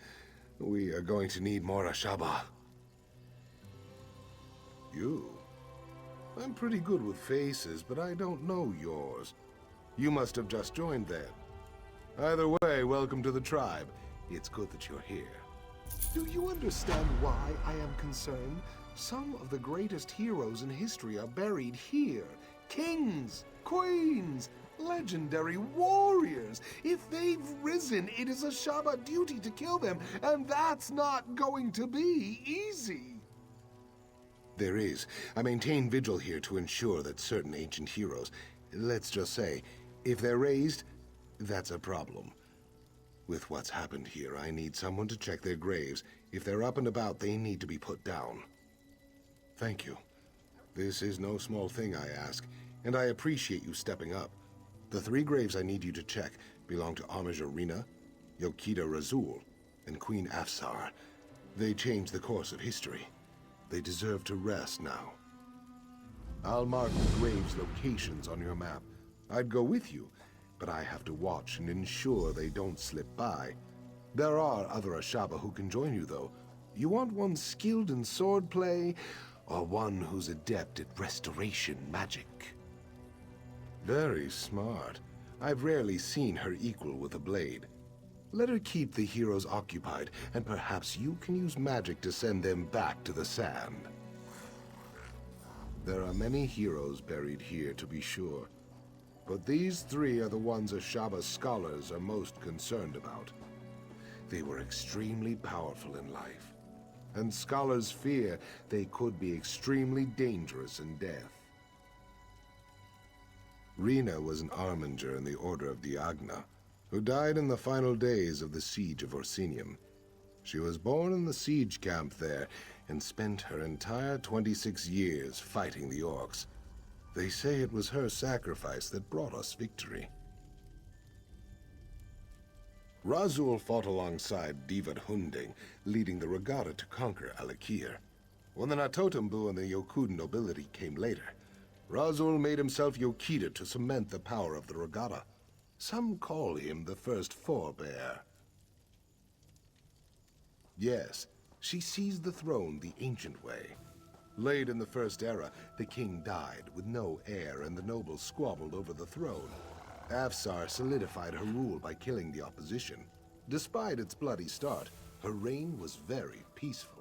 We are going to need more Ashaba. You? I'm pretty good with faces, but I don't know yours. You must have just joined then. Either way, welcome to the tribe. It's good that you're here. Do you understand why I am concerned? Some of the greatest heroes in history are buried here. Kings, queens, legendary warriors. If they've risen, it is Ashaba duty to kill them, and that's not going to be easy. There is. I maintain vigil here to ensure that certain ancient heroes, let's just say, if they're raised, that's a problem. With what's happened here, I need someone to check their graves. If they're up and about, they need to be put down. Thank you. This is no small thing, I ask, and I appreciate you stepping up. The 3 graves I need you to check belong to Homage Arena, Yokita Razul, and Queen Afsar. They changed the course of history. They deserve to rest now. I'll mark the graves' locations on your map. I'd go with you, but I have to watch and ensure they don't slip by. There are other Ashaba who can join you, though. You want one skilled in swordplay, or one who's adept at restoration magic? Very smart. I've rarely seen her equal with a blade. Let her keep the heroes occupied, and perhaps you can use magic to send them back to the sand. There are many heroes buried here, to be sure. But these 3 are the ones Ashaba scholars are most concerned about. They were extremely powerful in life, and scholars fear they could be extremely dangerous in death. Rena was an armiger in the Order of Diagna, who died in the final days of the Siege of Orsinium. She was born in the siege camp there and spent her entire 26 years fighting the orcs. They say it was her sacrifice that brought us victory. Razul fought alongside Divad Hunding, leading the regatta to conquer Alik'r. When the Natotambu and the Yokud nobility came later, Razul made himself Yokida to cement the power of the regatta. Some call him the first forebear. Yes, she seized the throne the ancient way. Late in the First Era, the king died with no heir and the nobles squabbled over the throne. Afsar solidified her rule by killing the opposition. Despite its bloody start, her reign was very peaceful.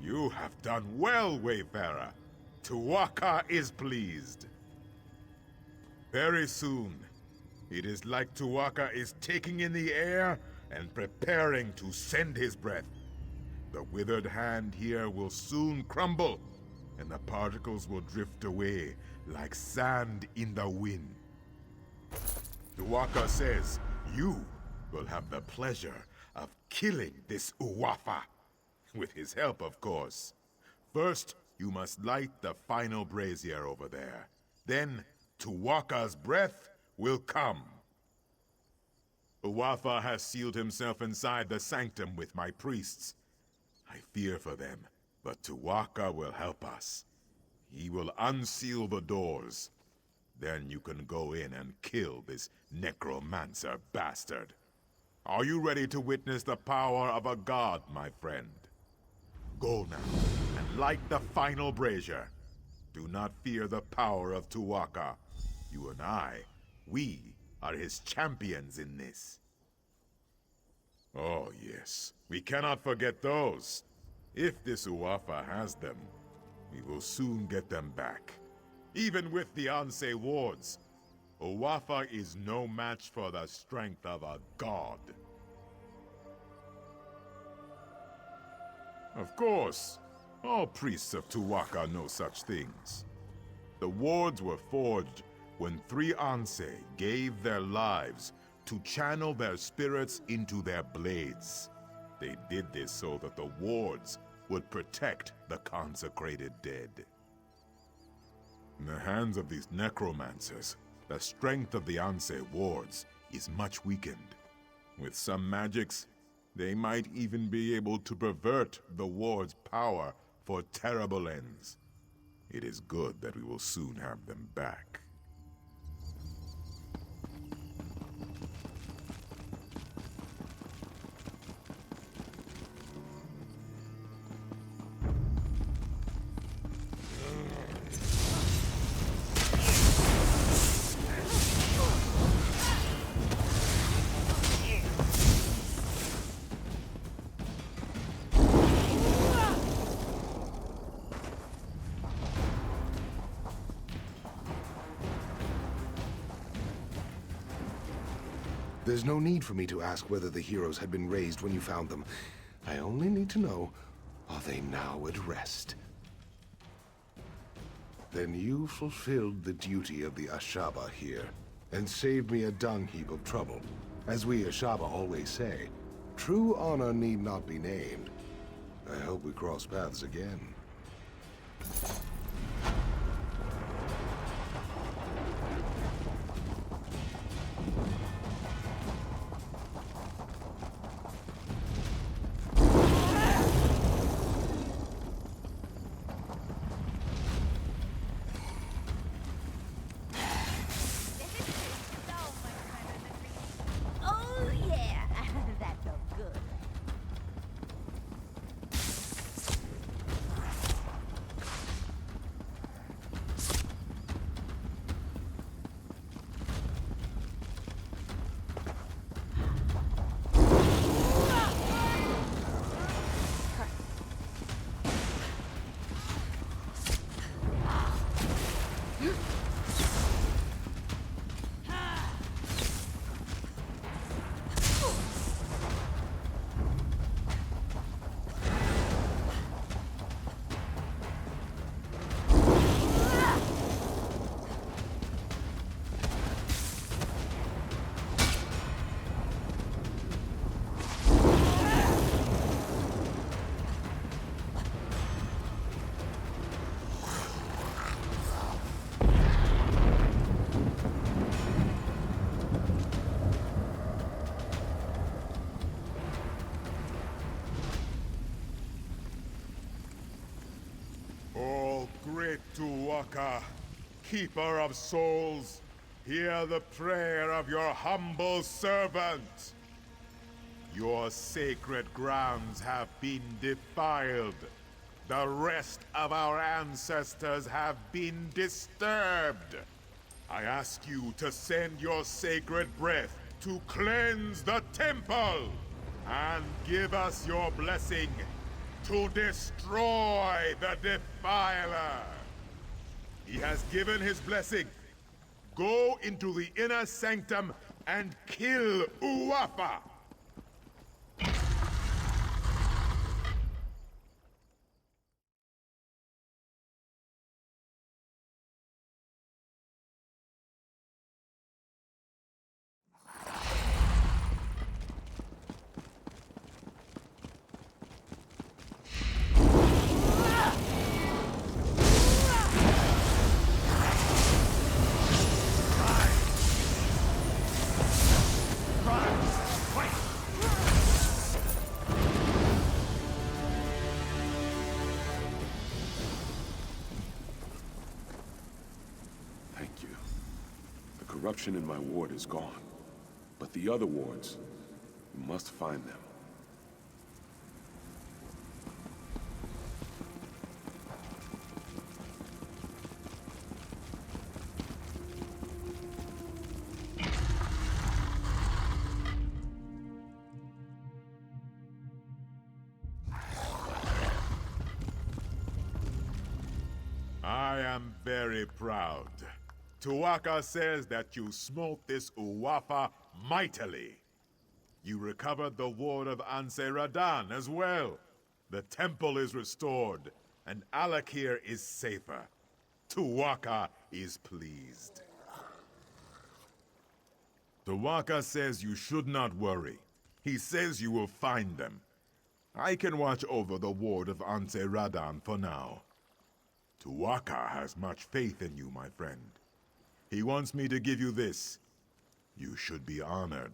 You have Done well, Wayfarer. Tuwaka is pleased. Very soon, it is like Tuwaka is taking in the air and preparing to send his breath. The withered hand here will soon crumble, and the particles will drift away like sand in the wind. Tuwaka says you will have the pleasure of killing this Uwafa. With his help, of course. First, you must light the final brazier over there. Then, Tuwaka's breath will come. Uwafa has sealed himself inside the sanctum with my priests. I fear for them, but Tuwaka will help us. He will unseal the doors. Then you can go in and kill this necromancer bastard. Are you ready to witness the power of a god, my friend? Go now, and light the final brazier. Do not fear the power of Tuwaka. You and I, we are his champions in this. Oh yes, we cannot forget those. If this Uwafa has them, we will soon get them back. Even with the Anse wards, Uwafa is no match for the strength of a god. Of course, all priests of Tuwaka know such things. The wards were forged when 3 Anse gave their lives to channel their spirits into their blades. They did this so that the wards would protect the consecrated dead. In the hands of these necromancers, the strength of the Anse wards is much weakened. With some magics, they might even be able to pervert the ward's power for terrible ends. It is good that we will soon have them back. There's no need for me to ask whether the heroes had been raised when you found them. I only need to know, are they now at rest? Then you fulfilled the duty of the Ashaba here, and saved me a dung heap of trouble. As we Ashaba always say, true honor need not be named. I hope we cross paths again. Oh yeah, that felt good. Great Tuwaka, keeper of souls, hear the prayer of your humble servant. Your sacred grounds have been defiled. The rest of our ancestors have been disturbed. I ask you to send your sacred breath to cleanse the temple and give us your blessing. to destroy the Defiler. He has given his blessing. Go into the inner sanctum and kill Uwafa! Corruption in my ward is gone. But the other wards, you must find them. I am very proud. Tuaka says that you smote this Uwafa mightily. You recovered the ward of Anseradan as well. The temple is restored, and Alik'r is safer. Tuaka is pleased. Tuaka says you should not worry. He says you will find them. I can watch over the ward of Anseradan for now. Tuaka has much faith in you, my friend. He wants me to give you this. You should be honored.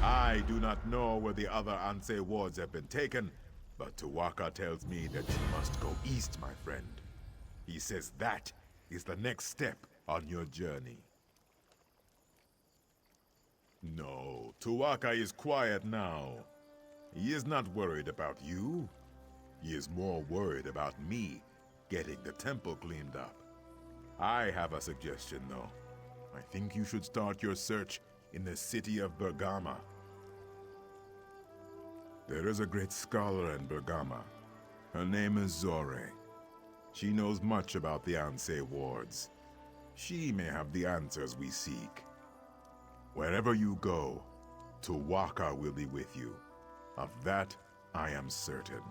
I do not know where the other Anse wards have been taken, but Tuaka tells me that you must go east, my friend. He says that is the next step on your journey. No, Tuaka is quiet now. He is not worried about you. He is more worried about me getting the temple cleaned up. I have a suggestion, though. I think you should start your search in the city of Bergama. There is a great scholar in Bergama. Her name is Zore. She knows much about the Anse wards. She may have the answers we seek. Wherever you go, Tuaka will be with you. Of that, I am certain.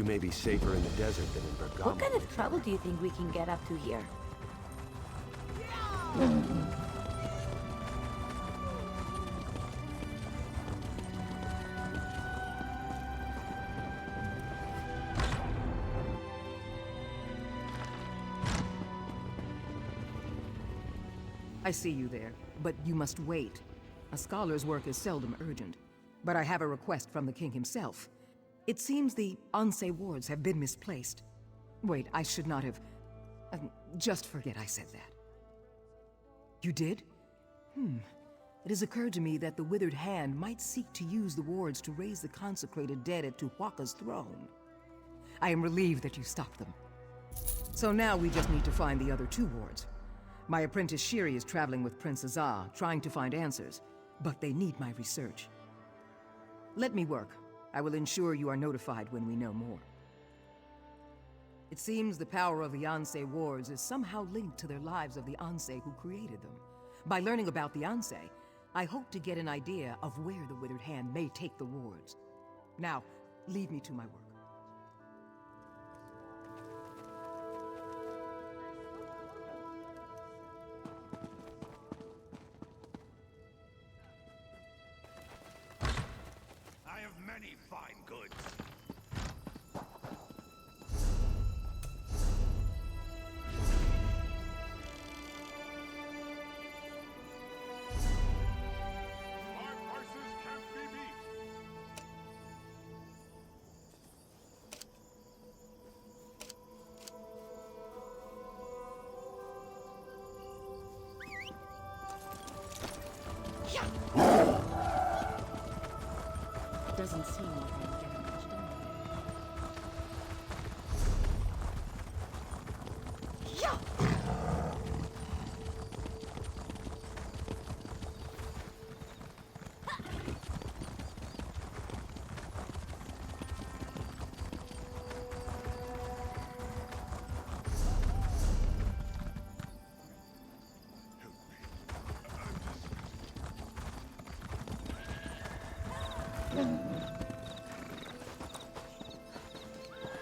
You may be safer in the desert than in Bergamo. What kind of trouble do you think we can get up to here? I see you there, but you must wait. A scholar's work is seldom urgent, but I have a request from the king himself. It seems the Anse wards have been misplaced. Wait, I should not have... just forget I said that. You did? It has occurred to me that the Withered Hand might seek to use the wards to raise the consecrated dead at Tuhuaca's throne. I am relieved that you stopped them. So now we just need to find the other two wards. My apprentice Shiri is traveling with Prince Azar, trying to find answers, but they need my research. Let me work. I will ensure you are notified when we know more. It seems the power of the Anse wards is somehow linked to their lives of the Anse who created them. By learning about the Anse, I hope to get an idea of where the Withered Hand may take the wards. Now, leave me to my work. I have many fine goods. Doesn't seem like I'm getting much done.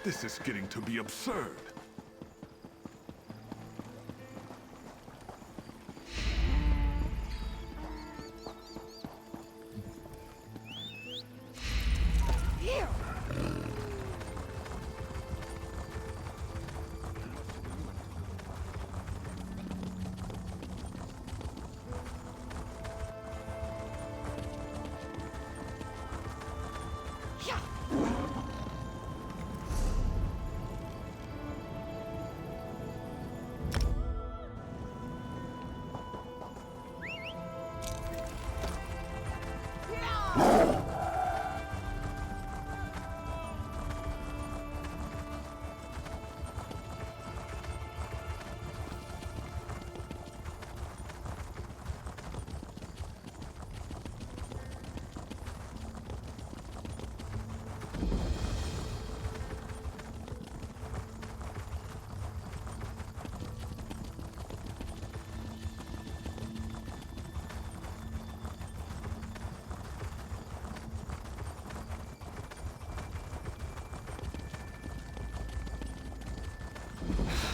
This is getting to be absurd.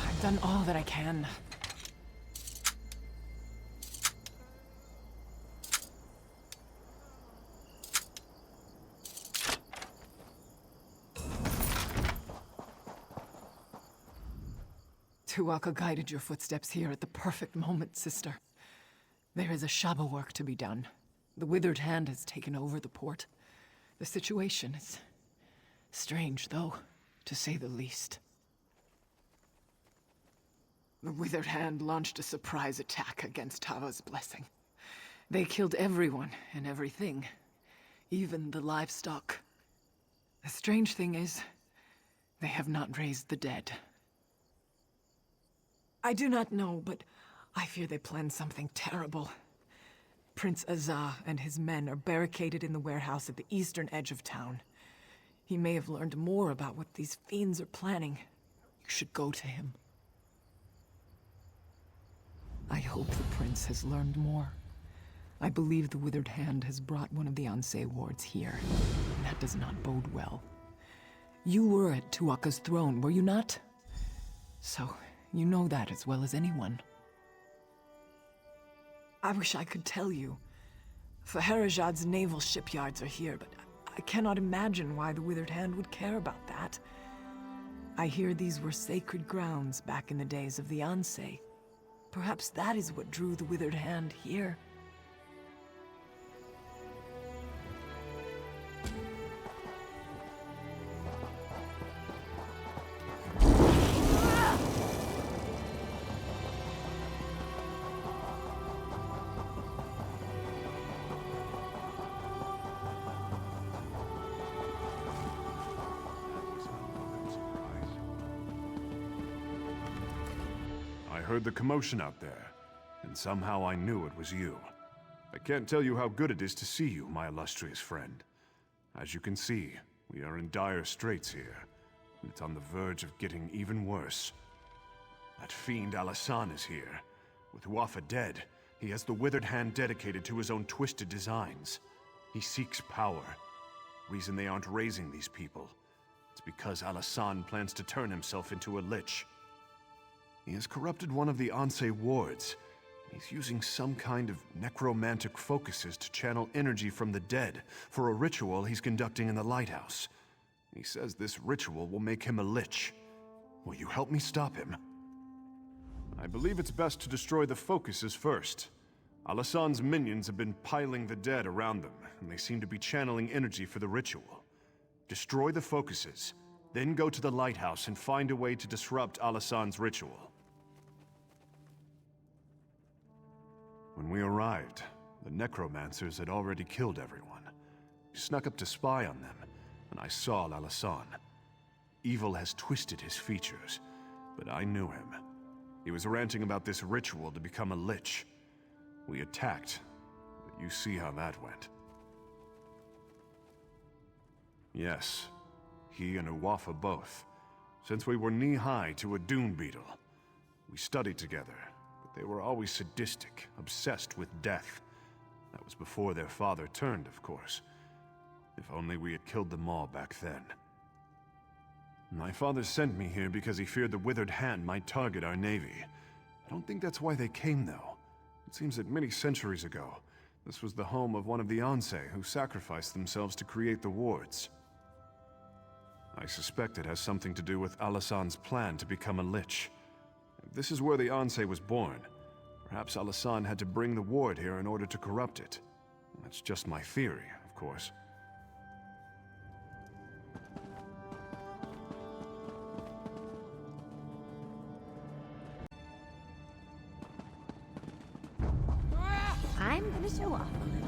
I've done all that I can. Tuhuaca guided your footsteps here at the perfect moment, sister. There is a Shaba work to be done. The Withered Hand has taken over the port. The situation is strange, though, to say the least. The Withered Hand launched a surprise attack against Tava's blessing. They killed everyone and everything, even the livestock. The strange thing is, they have not raised the dead. I do not know, but I fear they planned something terrible. Prince Azar and his men are barricaded in the warehouse at the eastern edge of town. He may have learned more about what these fiends are planning. You should go to him. I hope the prince has learned more. I believe the Withered Hand has brought one of the Anse wards here, and that does not bode well. You were at Tuatha's throne, were you not? So, you know that as well as anyone. I wish I could tell you. Faharajad's naval shipyards are here, but I cannot imagine why the Withered Hand would care about that. I hear these were sacred grounds back in the days of the Ansei. Perhaps that is what drew the Withered Hand here. I heard the commotion out there, and somehow I knew it was you. I can't tell you how good it is to see you, my illustrious friend. As you can see, we are in dire straits here, and it's on the verge of getting even worse. That fiend Alik'r is here. With Tuatha dead, he has the Withered Hand dedicated to his own twisted designs. He seeks power. Reason they aren't raising these people. It's because Alik'r plans to turn himself into a lich. He has corrupted one of the Ansei wards. He's using some kind of necromantic focuses to channel energy from the dead for a ritual he's conducting in the lighthouse. He says this ritual will make him a lich. Will you help me stop him? I believe it's best to destroy the focuses first. Alik''s minions have been piling the dead around them, and they seem to be channeling energy for the ritual. Destroy the focuses, then go to the lighthouse and find a way to disrupt Alik''s ritual. When we arrived, the necromancers had already killed everyone. We snuck up to spy on them, and I saw Alik'r. Evil has twisted his features, but I knew him. He was ranting about this ritual to become a lich. We attacked, but you see how that went. Yes, he and Tuatha both, since we were knee-high to a dune beetle. We studied together. They were always sadistic, obsessed with death. That was before their father turned, of course. If only we had killed them all back then. My father sent me here because he feared the Withered Hand might target our navy. I don't think that's why they came, though. It seems that many centuries ago, this was the home of one of the Ansei who sacrificed themselves to create the wards. I suspect it has something to do with Alik''s plan to become a lich. This is where the Ansei was born. Perhaps Alik'r had to bring the ward here in order to corrupt it. That's just my theory, of course. I'm gonna show off a little.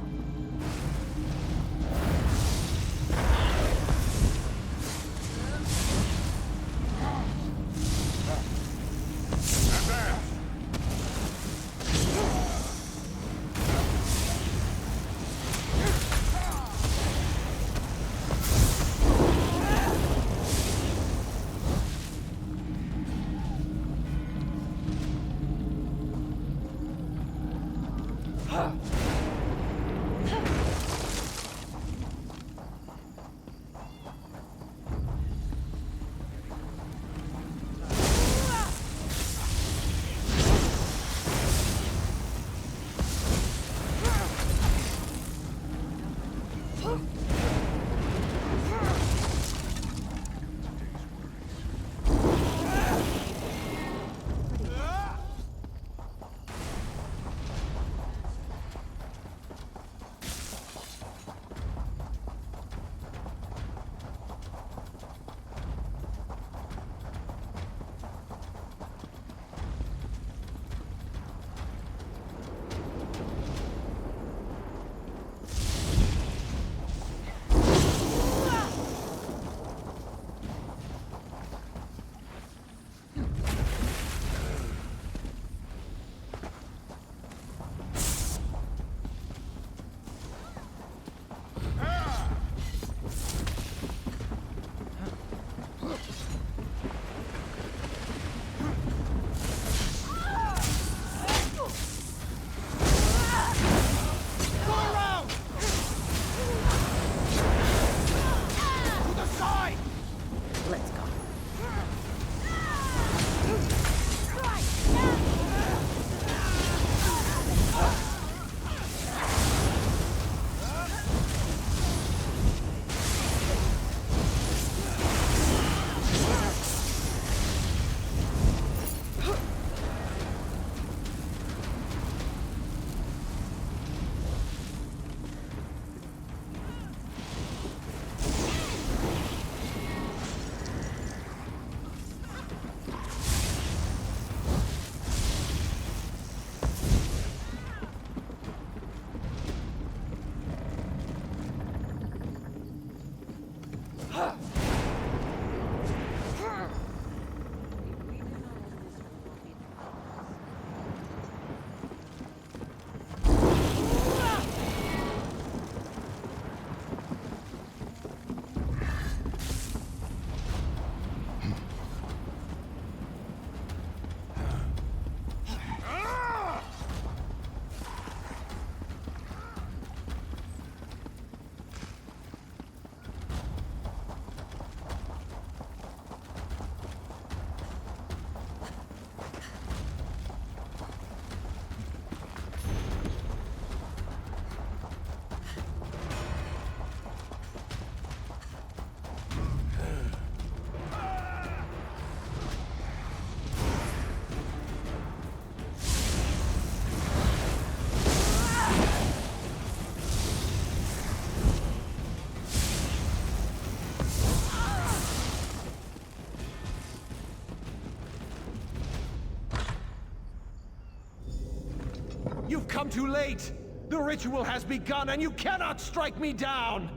You've come too late! The ritual has begun, and you cannot strike me down!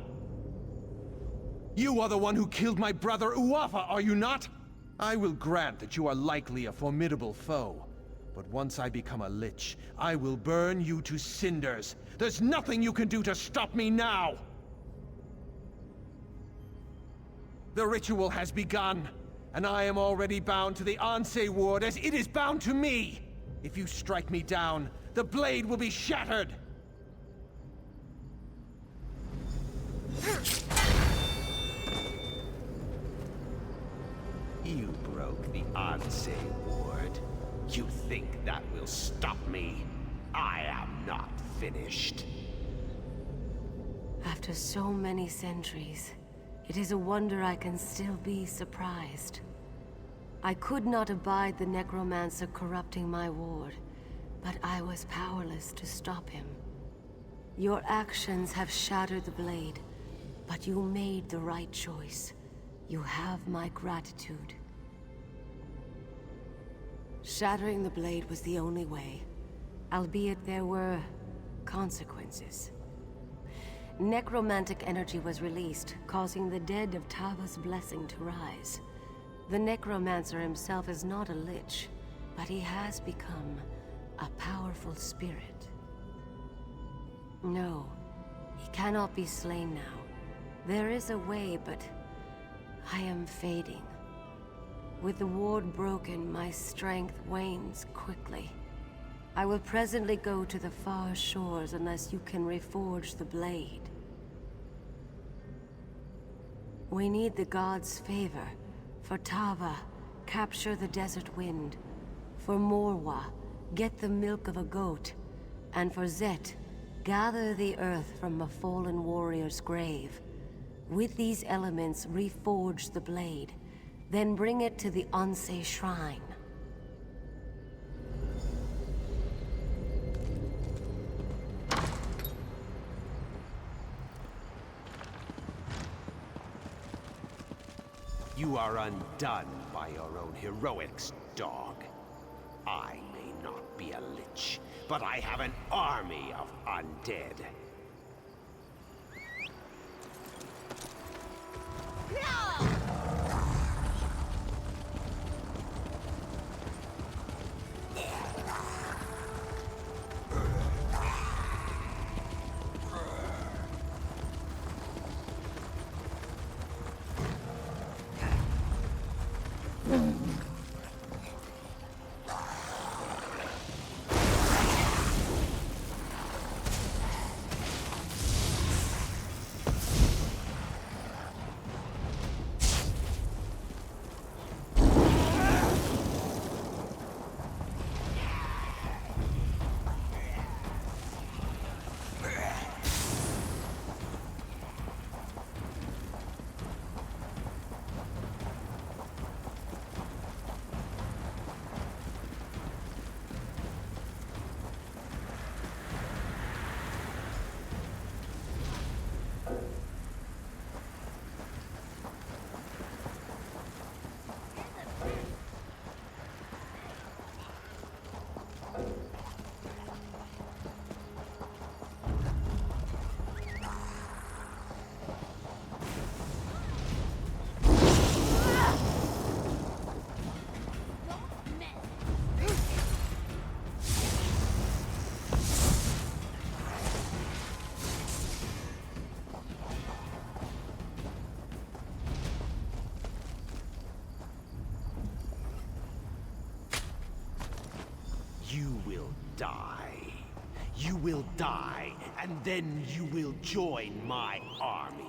You are the one who killed my brother Uafa, are you not? I will grant that you are likely a formidable foe. But once I become a lich, I will burn you to cinders. There's nothing you can do to stop me now! The ritual has begun, and I am already bound to the Anse ward as it is bound to me! If you strike me down, the blade will be shattered! You broke the Anse ward. You think that will stop me? I am not finished. After so many centuries, it is a wonder I can still be surprised. I could not abide the necromancer corrupting my ward, but I was powerless to stop him. Your actions have shattered the blade, but you made the right choice. You have my gratitude. Shattering the blade was the only way, albeit there were consequences. Necromantic energy was released, causing the dead of Tava's blessing to rise. The necromancer himself is not a lich, but he has become a powerful spirit. No, he cannot be slain now. There is a way, but I am fading. With the ward broken, my strength wanes quickly. I will presently go to the far shores unless you can reforge the blade. We need the gods' favor. For Tava, capture the desert wind. For Morwa, get the milk of a goat. And for Zet, gather the earth from a fallen warrior's grave. With these elements, reforge the blade. Then bring it to the Anse Shrine. You are undone by your own heroics, dog. I may not be a lich, but I have an army of undead. You will die, and then you will join my army.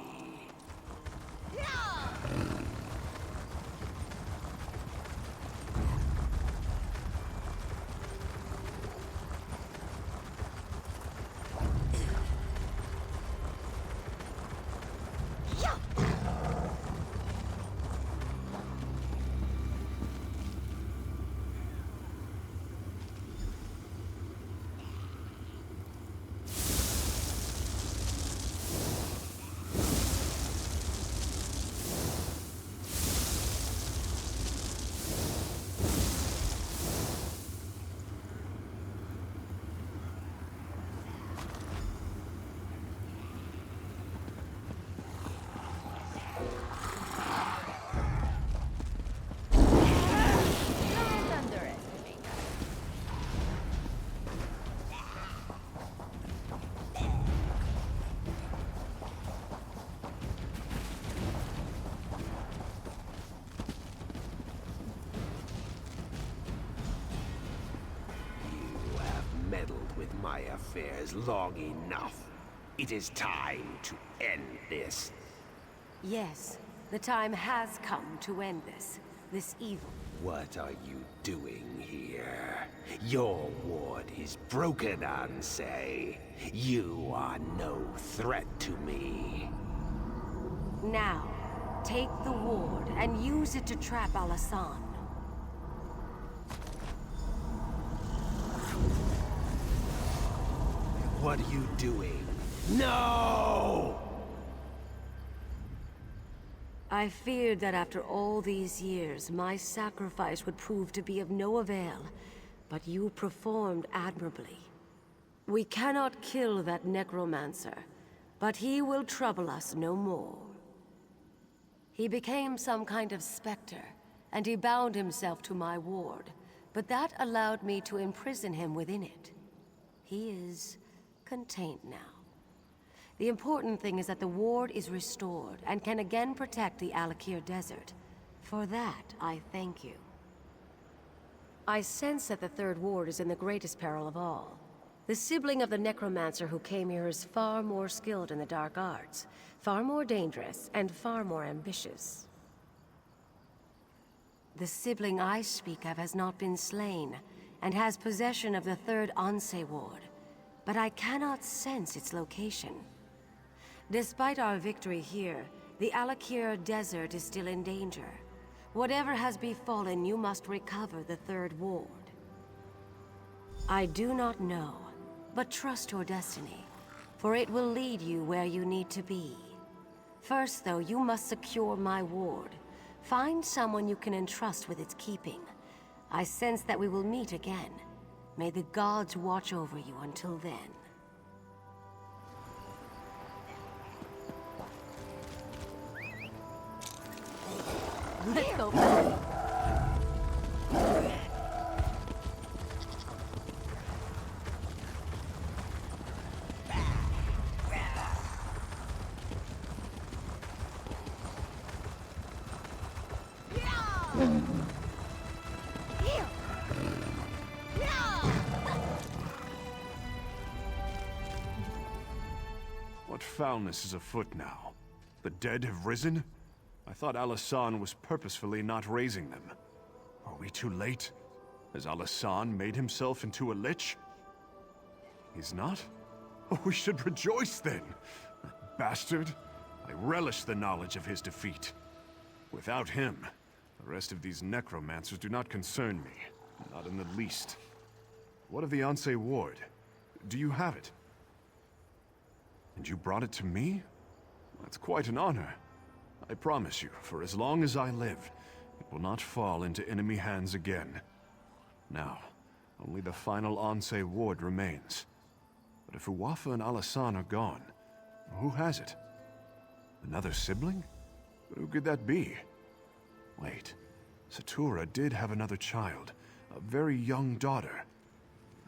Meddled with my affairs long enough. It is time to end this. Yes, the time has come to end this evil. What are you doing here? Your ward is broken, Ansei. You are no threat to me. Now, take the ward and use it to trap Alasan. What are you doing? No! I feared that after all these years, my sacrifice would prove to be of no avail, but you performed admirably. We cannot kill that necromancer, but he will trouble us no more. He became some kind of specter, and he bound himself to my ward, but that allowed me to imprison him within it. He is contained now. The important thing is that the ward is restored and can again protect the Alik'r desert. For that, I thank you. I sense that the third ward is in the greatest peril of all. The sibling of the necromancer who came here is far more skilled in the dark arts, far more dangerous, and far more ambitious. The sibling I speak of has not been slain, and has possession of the third Ansei ward, but I cannot sense its location. Despite our victory here, the Alik'r desert is still in danger. Whatever has befallen, you must recover the third ward. I do not know, but trust your destiny, for it will lead you where you need to be. First, though, you must secure my ward. Find someone you can entrust with its keeping. I sense that we will meet again. May the gods watch over you until then. Let's go. What foulness is afoot now? The dead have risen? I thought Alasan was purposefully not raising them. Are we too late? Has Alasan made himself into a lich? He's not? Oh, we should rejoice then! That bastard! I relish the knowledge of his defeat. Without him, the rest of these necromancers do not concern me. Not in the least. What of the Ansei ward? Do you have it? And you brought it to me? That's quite an honor. I promise you, for as long as I live, it will not fall into enemy hands again. Now, only the final Ansei ward remains. But if Uwafa and Alasan are gone, who has it? Another sibling? But who could that be? Wait, Satura did have another child, a very young daughter.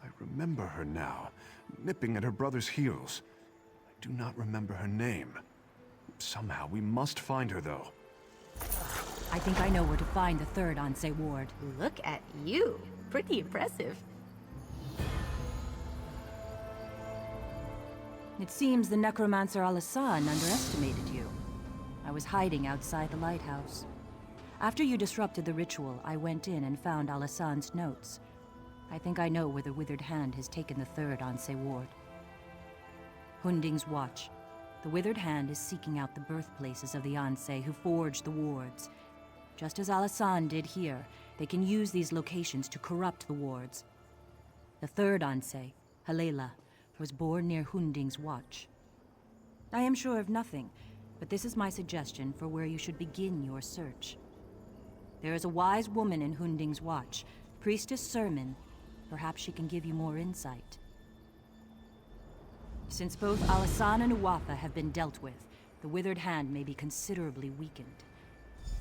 I remember her now, nipping at her brother's heels. I do not remember her name. Somehow we must find her, though. I think I know where to find the third Ansei ward. Look at you. Pretty impressive. It seems the necromancer Alasan underestimated you. I was hiding outside the lighthouse. After you disrupted the ritual, I went in and found Alasan's notes. I think I know where the Withered Hand has taken the third Anse ward. Hunding's Watch. The Withered Hand is seeking out the birthplaces of the Anse who forged the wards. Just as Alasan did here, they can use these locations to corrupt the wards. The third Anse, Halela, was born near Hunding's Watch. I am sure of nothing, but this is my suggestion for where you should begin your search. There is a wise woman in Hunding's Watch, Priestess Sermon. Perhaps she can give you more insight. Since both Alasan and Uwafa have been dealt with, the Withered Hand may be considerably weakened.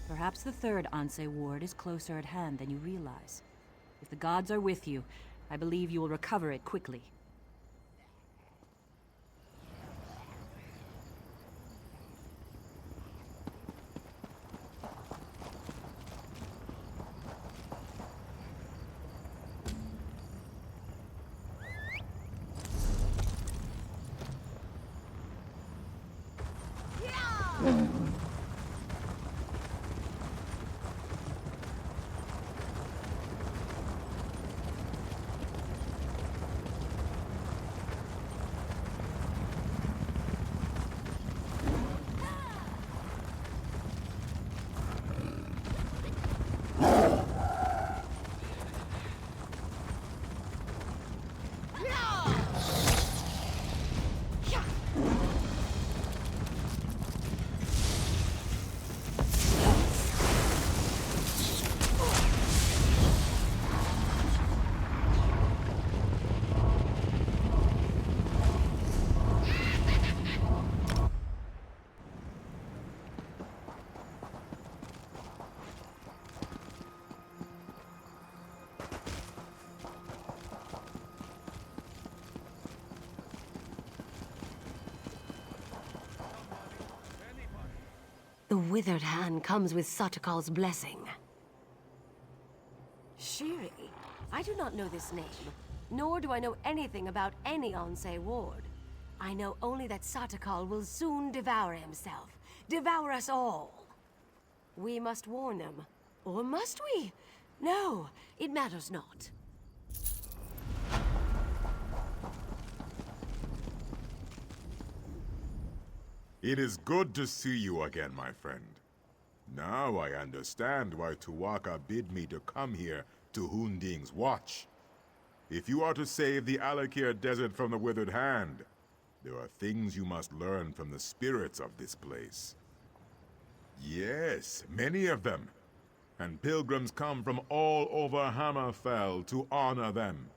Perhaps the third Anse ward is closer at hand than you realize. If the gods are with you, I believe you will recover it quickly. The Withered Hand comes with Satakal's blessing. Shiri? I do not know this name, nor do I know anything about any Anse ward. I know only that Satakal will soon devour himself. Devour us all. We must warn them. Or must we? No, it matters not. It is good to see you again, my friend. Now I understand why Tuwaka bid me to come here to Hunding's Watch. If you are to save the Alik'r Desert from the Withered Hand, there are things you must learn from the spirits of this place. Yes, many of them. And pilgrims come from all over Hammerfell to honor them,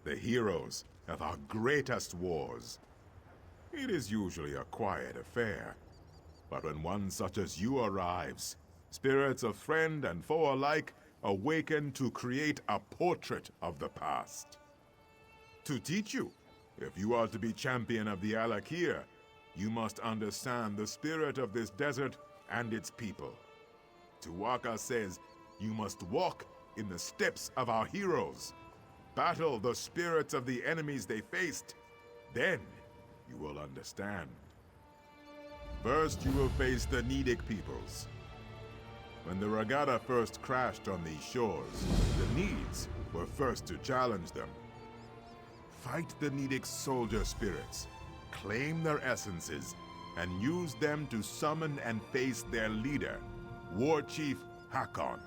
the heroes of our greatest wars. It is usually a quiet affair, but when one such as you arrives, spirits of friend and foe alike awaken to create a portrait of the past. To teach you, if you are to be champion of the Alik'r, you must understand the spirit of this desert and its people. Tuwaka says you must walk in the steps of our heroes, battle the spirits of the enemies they faced, then you will understand. First, you will face the Nedic peoples. When the Regatta first crashed on these shores, the Needs were first to challenge them. Fight the Nedic soldier spirits, claim their essences, and use them to summon and face their leader, War Chief Hakon.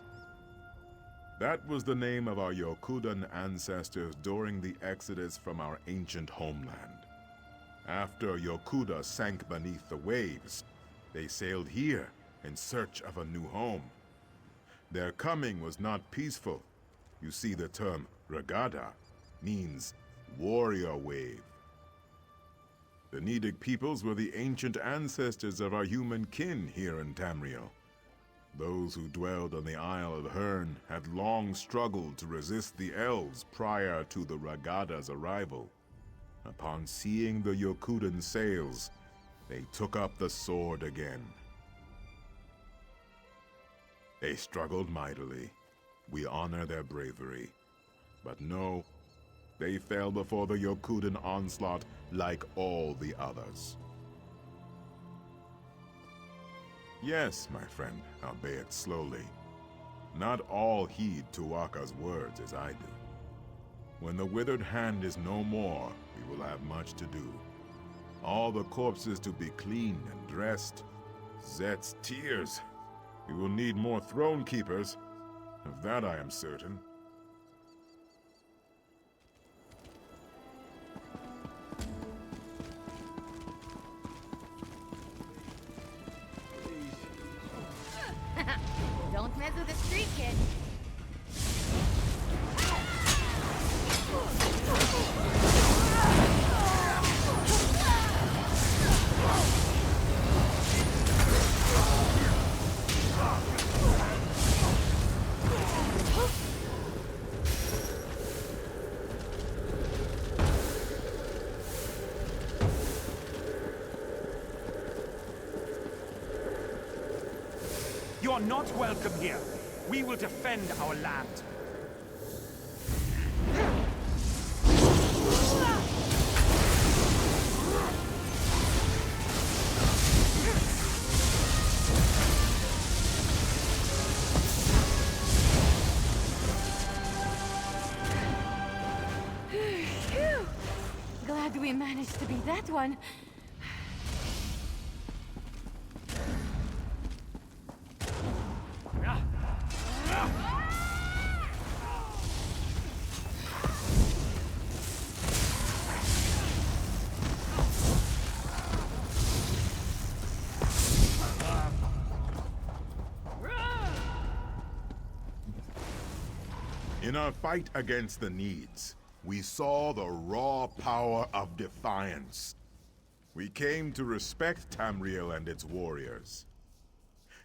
That was the name of our Yokudan ancestors during the exodus from our ancient homeland. After Yokuda sank beneath the waves, they sailed here in search of a new home. Their coming was not peaceful. You see, the term Regatta means warrior wave. The Nedic peoples were the ancient ancestors of our human kin here in Tamriel. Those who dwelled on the Isle of Hern had long struggled to resist the elves prior to the Regatta's arrival. Upon seeing the Yokudan sails, they took up the sword again. They struggled mightily. We honor their bravery. But know, They fell before the Yokudan onslaught like all the others. Yes, my friend, albeit slowly. Not all heed Tuaka's words as I do. When the withered hand is no more, we will have much to do. All the corpses to be cleaned and dressed. Zet's tears. We will need more throne keepers. Of that I am certain. Don't mess with the street kid. You are not welcome here. We will defend our land. Phew! Glad we managed to beat that one. In our fight against the Needs, we saw the raw power of defiance. We came to respect Tamriel and its warriors.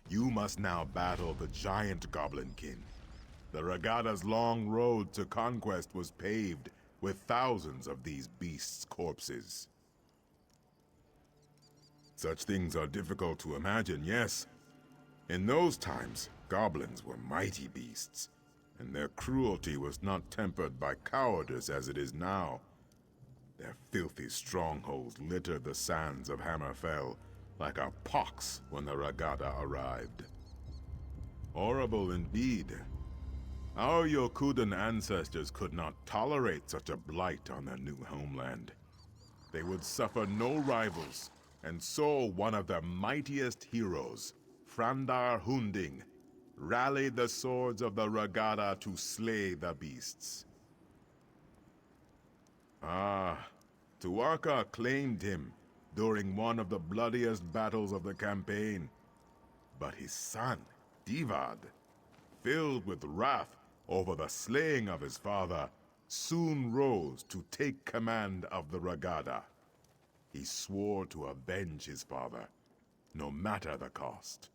You must now battle the giant Goblinkin. The Regada's long road to conquest was paved with thousands of these beasts' corpses. Such things are difficult to imagine, yes. In those times, goblins were mighty beasts, and their cruelty was not tempered by cowardice as it is now. Their filthy strongholds littered the sands of Hammerfell like a pox when the Regada arrived. Horrible indeed. Our Yokudan ancestors could not tolerate such a blight on their new homeland. They would suffer no rivals, and so one of their mightiest heroes, Frandar Hunding, rallied the swords of the Regada to slay the beasts. Tuaka claimed him during one of the bloodiest battles of the campaign. But his son, Divad, filled with wrath over the slaying of his father, soon rose to take command of the Regada. He swore to avenge his father, no matter the cost.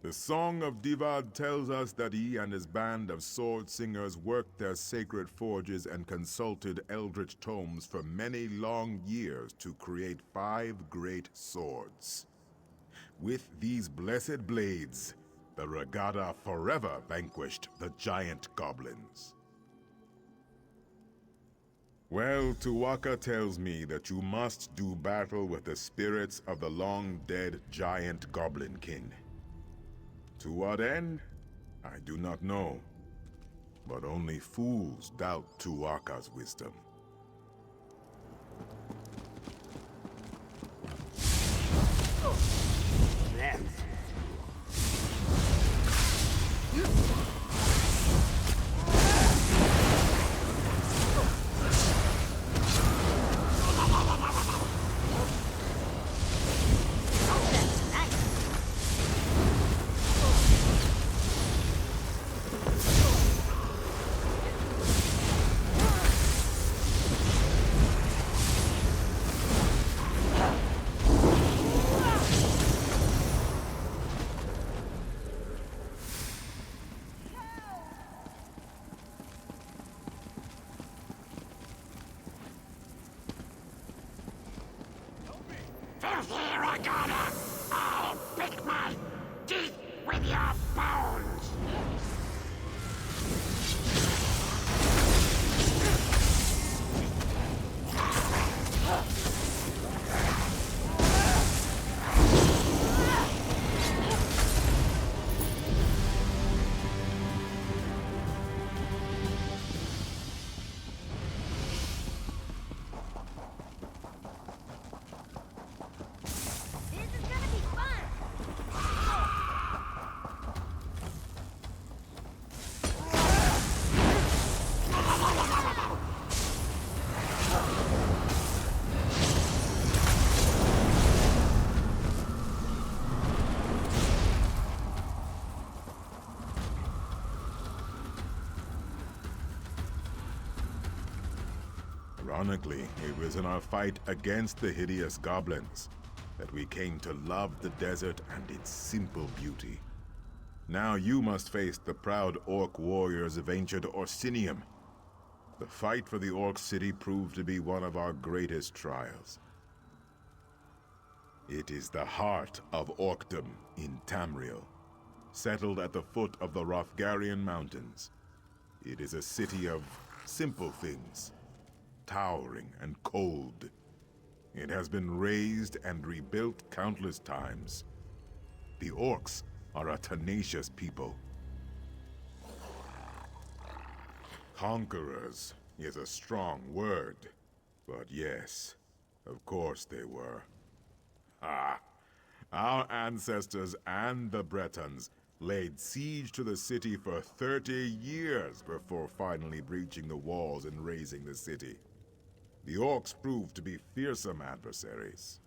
The Song of Divad tells us that he and his band of sword singers worked their sacred forges and consulted eldritch tomes for many long years to create 5 great swords. With these blessed blades, the Regada forever vanquished the giant goblins. Well, Tuaka tells me that you must do battle with the spirits of the long-dead giant Goblinkin. To what end? I do not know. But only fools doubt Tuaka's wisdom. Filthy Regada! I'll pick my teeth with your bones! Ironically, it was in our fight against the hideous goblins that we came to love the desert and its simple beauty. Now you must face the proud orc warriors of ancient Orsinium. The fight for the orc city proved to be one of our greatest trials. It is the heart of Orcdom in Tamriel, settled at the foot of the Hrothgarian Mountains. It is a city of simple things, towering and cold. It has been razed and rebuilt countless times. The orcs are a tenacious people. Conquerors is a strong word, but yes, of course they were. Our ancestors and the Bretons laid siege to the city for 30 years before finally breaching the walls and razing the city. The orcs proved to be fearsome adversaries.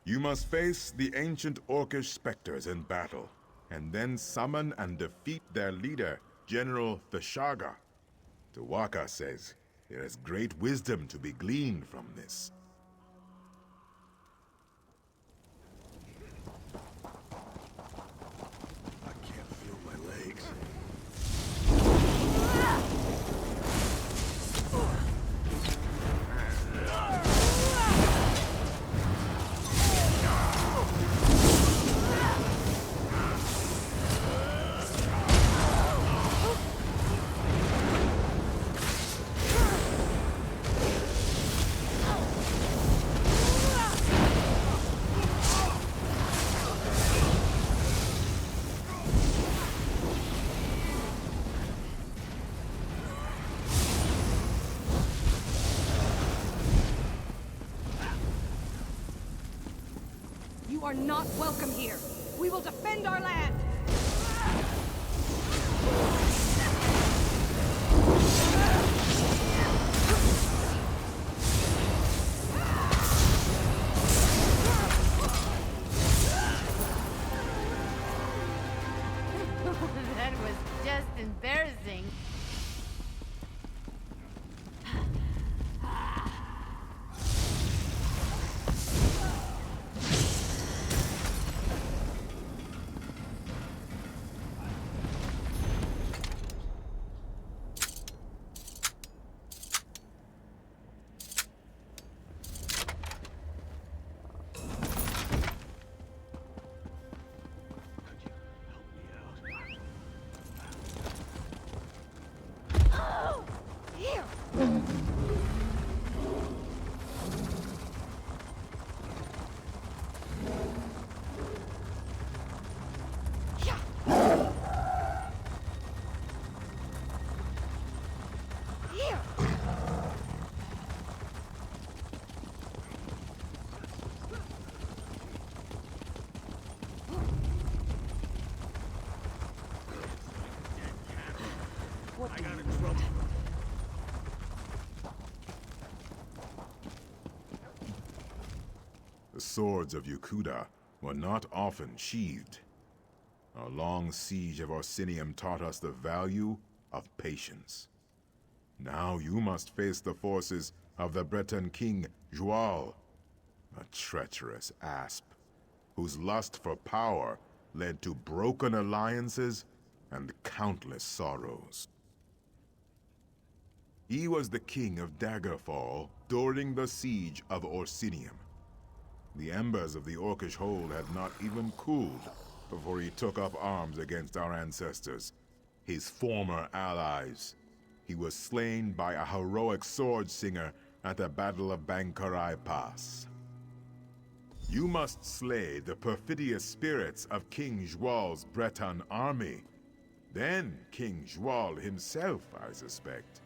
You must face the ancient orcish specters in battle, and then summon and defeat their leader, General Thashaga. Tuwaka says there is great wisdom to be gleaned from this. You are not welcome here. We will defend our land. That was just embarrassing. What do you want? The swords of Yukuda were not often sheathed. Our long siege of Orsinium taught us the value of patience. Now you must face the forces of the Breton king, Jual, a treacherous asp, whose lust for power led to broken alliances and countless sorrows. He was the king of Daggerfall during the siege of Orsinium. The embers of the Orcish hold had not even cooled before he took up arms against our ancestors, his former allies. He was slain by a heroic sword singer at the Battle of Bankarai Pass. You must slay the perfidious spirits of King Jual's Breton army. Then King Jual himself, I suspect.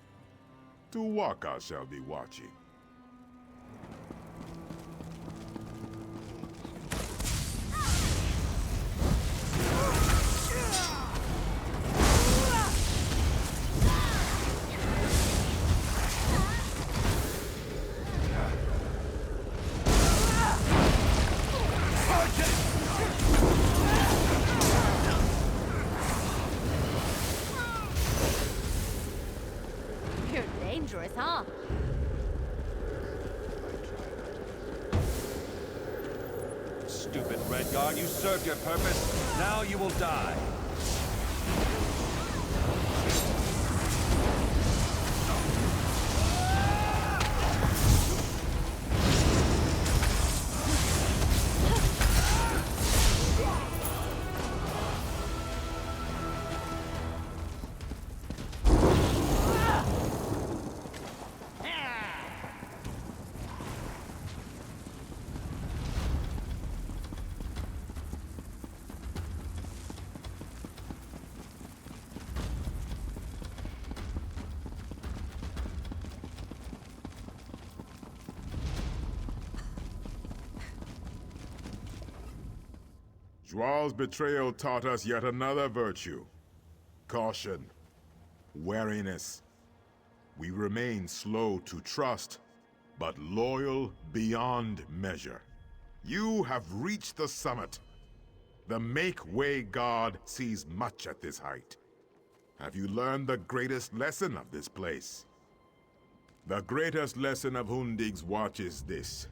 Tuwaka shall be watching. Your huh? Stupid Redguard, you served your purpose. Now you will die. Joal's betrayal taught us yet another virtue. Caution. Wariness. We remain slow to trust, but loyal beyond measure. You have reached the summit. The Make-Way God sees much at this height. Have you learned the greatest lesson of this place? The greatest lesson of Hundig's watch is this.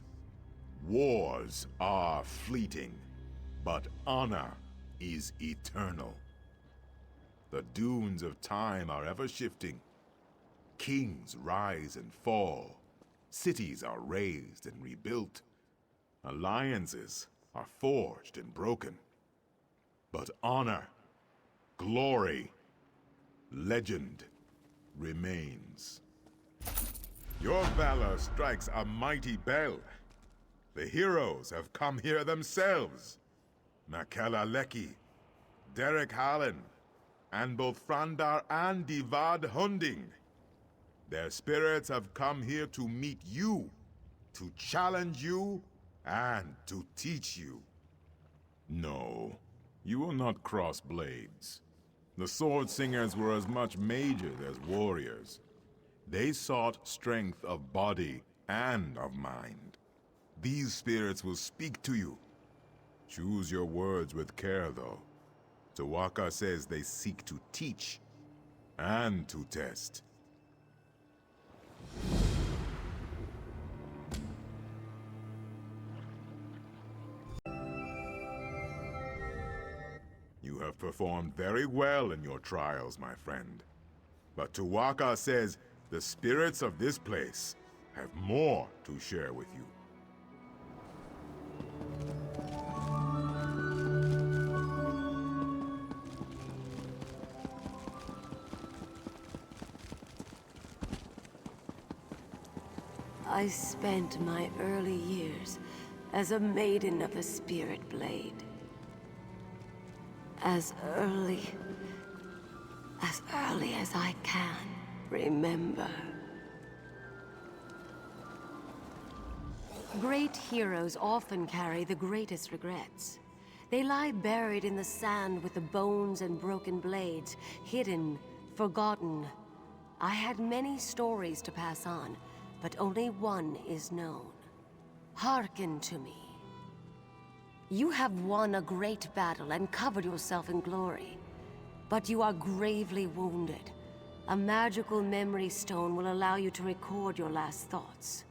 Wars are fleeting. But honor is eternal. The dunes of time are ever shifting. Kings rise and fall. Cities are raised and rebuilt. Alliances are forged and broken. But honor, glory, legend remains. Your valor strikes a mighty bell. The heroes have come here themselves. Makela Leki, Derek Hallen, and both Frandar and Divad Hunding. Their spirits have come here to meet you, to challenge you, and to teach you. No, you will not cross blades. The Sword Singers were as much mages as warriors. They sought strength of body and of mind. These spirits will speak to you. Choose your words with care, though. Tawaka says they seek to teach and to test. You have performed very well in your trials, my friend. But Tawaka says the spirits of this place have more to share with you. I spent my early years as a maiden of the Spirit Blade. As early as I can remember. Great heroes often carry the greatest regrets. They lie buried in the sand with the bones and broken blades, hidden, forgotten. I had many stories to pass on, but only one is known. Hearken to me. You have won a great battle and covered yourself in glory, but you are gravely wounded. A magical memory stone will allow you to record your last thoughts.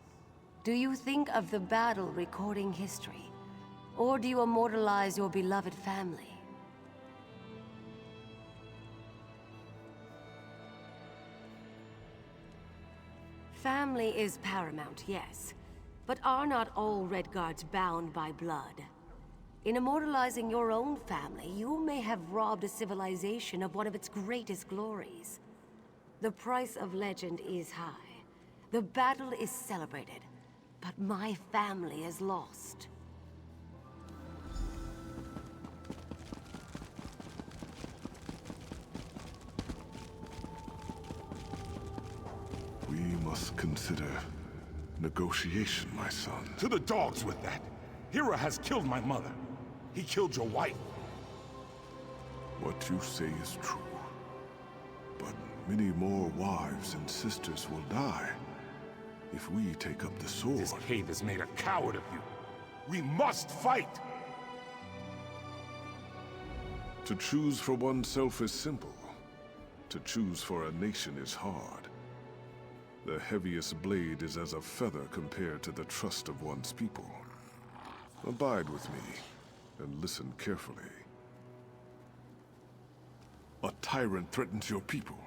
Do you think of the battle recording history, or do you immortalize your beloved family? Family is paramount, yes, but are not all Redguards bound by blood? In immortalizing your own family, you may have robbed a civilization of one of its greatest glories. The price of legend is high. The battle is celebrated, but my family is lost. We must consider negotiation, my son. To the dogs with that! Hira has killed my mother. He killed your wife. What you say is true. But many more wives and sisters will die if we take up the sword. This cave has made a coward of you. We must fight! To choose for oneself is simple. To choose for a nation is hard. The heaviest blade is as a feather compared to the trust of one's people. Abide with me, and listen carefully. A tyrant threatens your people.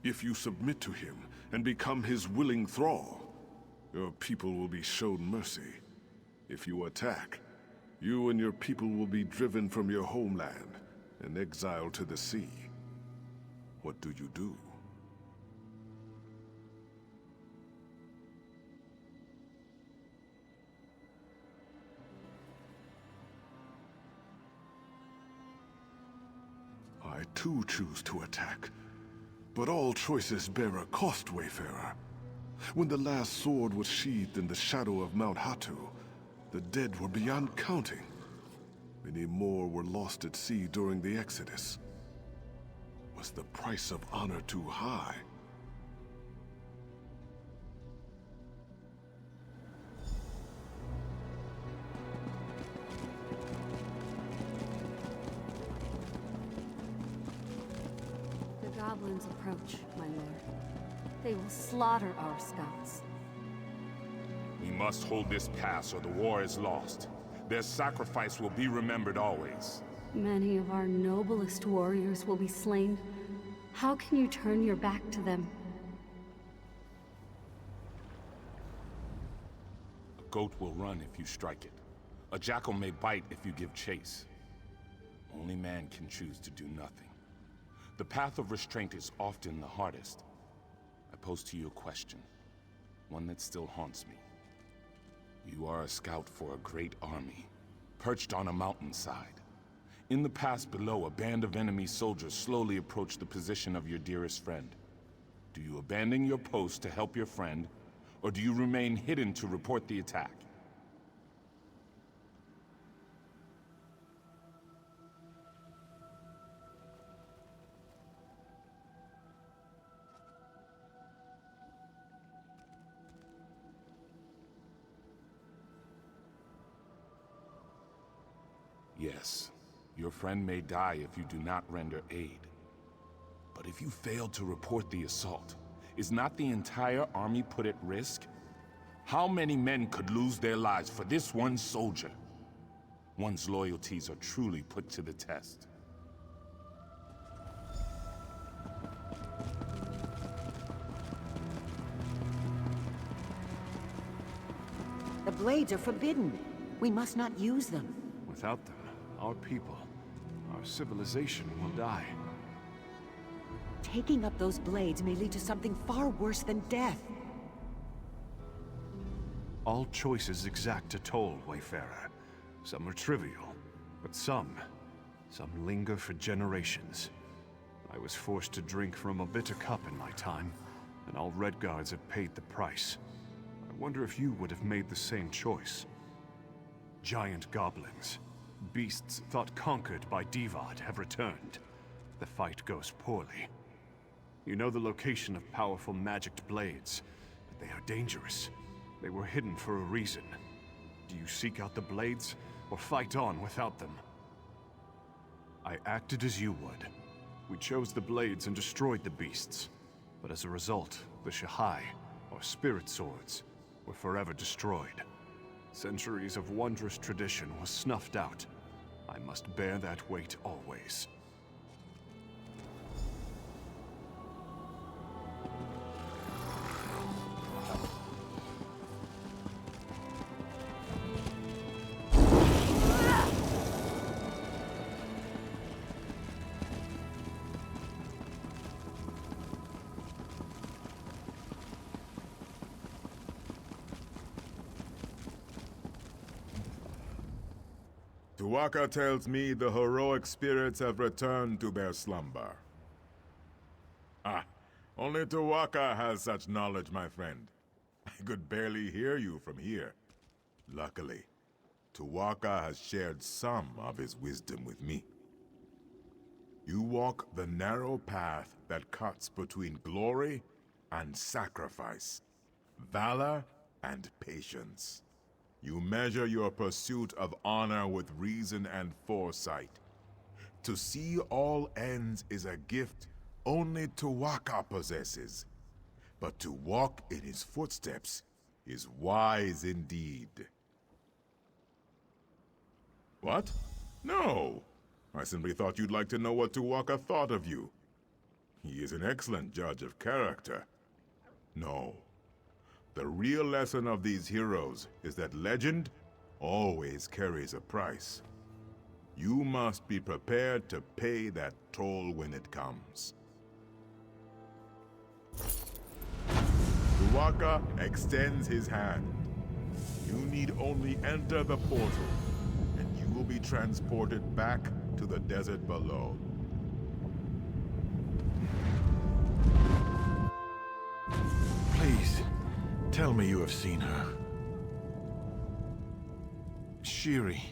If you submit to him and become his willing thrall, your people will be shown mercy. If you attack, you and your people will be driven from your homeland and exiled to the sea. What do you do? I too choose to attack. But all choices bear a cost, Wayfarer. When the last sword was sheathed in the shadow of Mount Hatu, the dead were beyond counting. Many more were lost at sea during the Exodus. Was the price of honor too high? The goblins approach, my lord. They will slaughter our scouts. We must hold this pass or the war is lost. Their sacrifice will be remembered always. Many of our noblest warriors will be slain. How can you turn your back to them? A goat will run if you strike it. A jackal may bite if you give chase. Only man can choose to do nothing. The path of restraint is often the hardest. I pose to you a question, one that still haunts me. You are a scout for a great army, perched on a mountainside. In the pass below, a band of enemy soldiers slowly approach the position of your dearest friend. Do you abandon your post to help your friend, or do you remain hidden to report the attack? Yes, your friend may die if you do not render aid. But if you fail to report the assault, is not the entire army put at risk? How many men could lose their lives for this one soldier? One's loyalties are truly put to the test. The blades are forbidden. We must not use them. Without them, our people, our civilization will die. Taking up those blades may lead to something far worse than death. All choices exact a toll, Wayfarer. Some are trivial, but some linger for generations. I was forced to drink from a bitter cup in my time, and all Redguards have paid the price. I wonder if you would have made the same choice. Giant goblins, beasts thought conquered by Divad, have returned. The fight goes poorly. You know the location of powerful magicked blades, but they are dangerous. They were hidden for a reason. Do you seek out the blades, or fight on without them? I acted as you would. We chose the blades and destroyed the beasts. But as a result, the Shahai, or spirit swords, were forever destroyed. Centuries of wondrous tradition was snuffed out. I must bear that weight always. Tuwaka tells me the heroic spirits have returned to their slumber. Ah, only Tuwaka has such knowledge, my friend. I could barely hear you from here. Luckily, Tuwaka has shared some of his wisdom with me. You walk the narrow path that cuts between glory and sacrifice, valor and patience. You measure your pursuit of honor with reason and foresight. To see all ends is a gift only Tuwaka possesses. but to walk in his footsteps is wise indeed. What? No! I simply thought you'd like to know what Tuwaka thought of you. He is an excellent judge of character. No. The real lesson of these heroes is that legend always carries a price. You must be prepared to pay that toll when it comes. Tuwaka extends his hand. You need only enter the portal, and you will be transported back to the desert below. Please, tell me you have seen her. Shiri,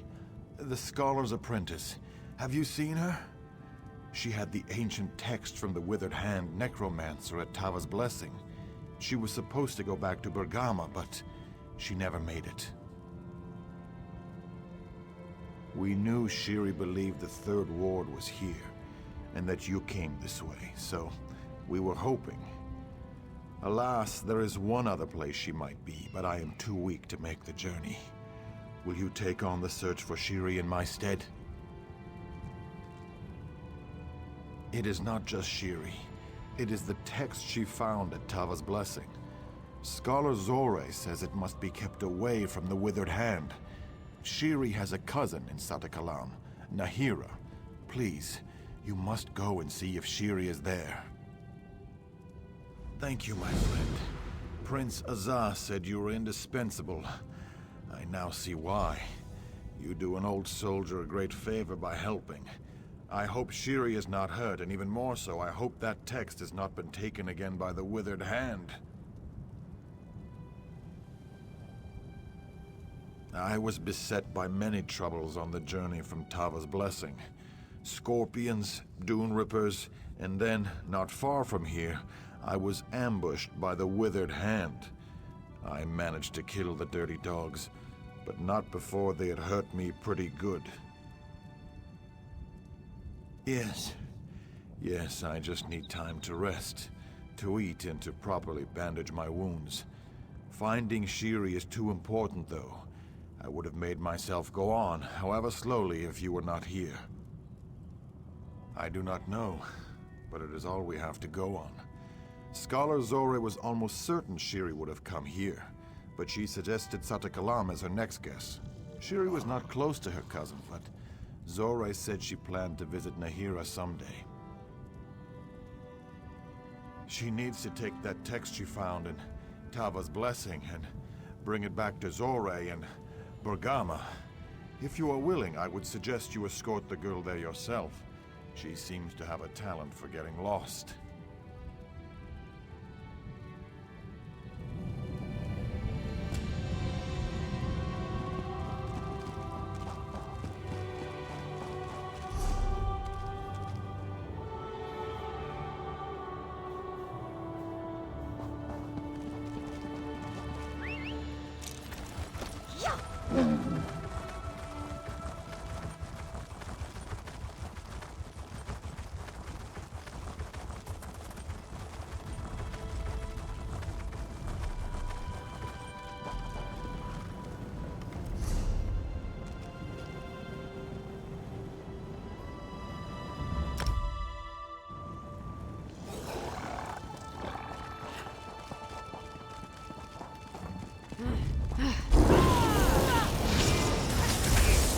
the Scholar's apprentice. Have you seen her? She had the ancient text from the Withered Hand necromancer at Tava's Blessing. She was supposed to go back to Bergama, but she never made it. We knew Shiri believed the Third Ward was here, and that you came this way, so we were hoping. Alas, there is one other place she might be, but I am too weak to make the journey. Will you take on the search for Shiri in my stead? It is not just Shiri. It is the text she found at Tava's Blessing. Scholar Zore says it must be kept away from the Withered Hand. Shiri has a cousin in Satakalam, Nahira. Please, you must go and see if Shiri is there. Thank you, my friend. Prince Azaz said you were indispensable. I now see why. You do an old soldier a great favor by helping. I hope Shiri is not hurt, and even more so, I hope that text has not been taken again by the Withered Hand. I was beset by many troubles on the journey from Tava's Blessing. Scorpions, Dune Rippers, and then, not far from here, I was ambushed by the Withered Hand. I managed to kill the dirty dogs, but not before they had hurt me pretty good. Yes, I just need time to rest, to eat, and to properly bandage my wounds. Finding Shiri is too important, though. I would have made myself go on, however slowly, if you were not here. I do not know, but it is all we have to go on. Scholar Zore was almost certain Shiri would have come here, but she suggested Satakalam as her next guess. Shiri was not close to her cousin, but Zore said she planned to visit Nahira someday. She needs to take that text she found in Tava's Blessing and bring it back to Zore and Bergama. If you are willing, I would suggest you escort the girl there yourself. She seems to have a talent for getting lost.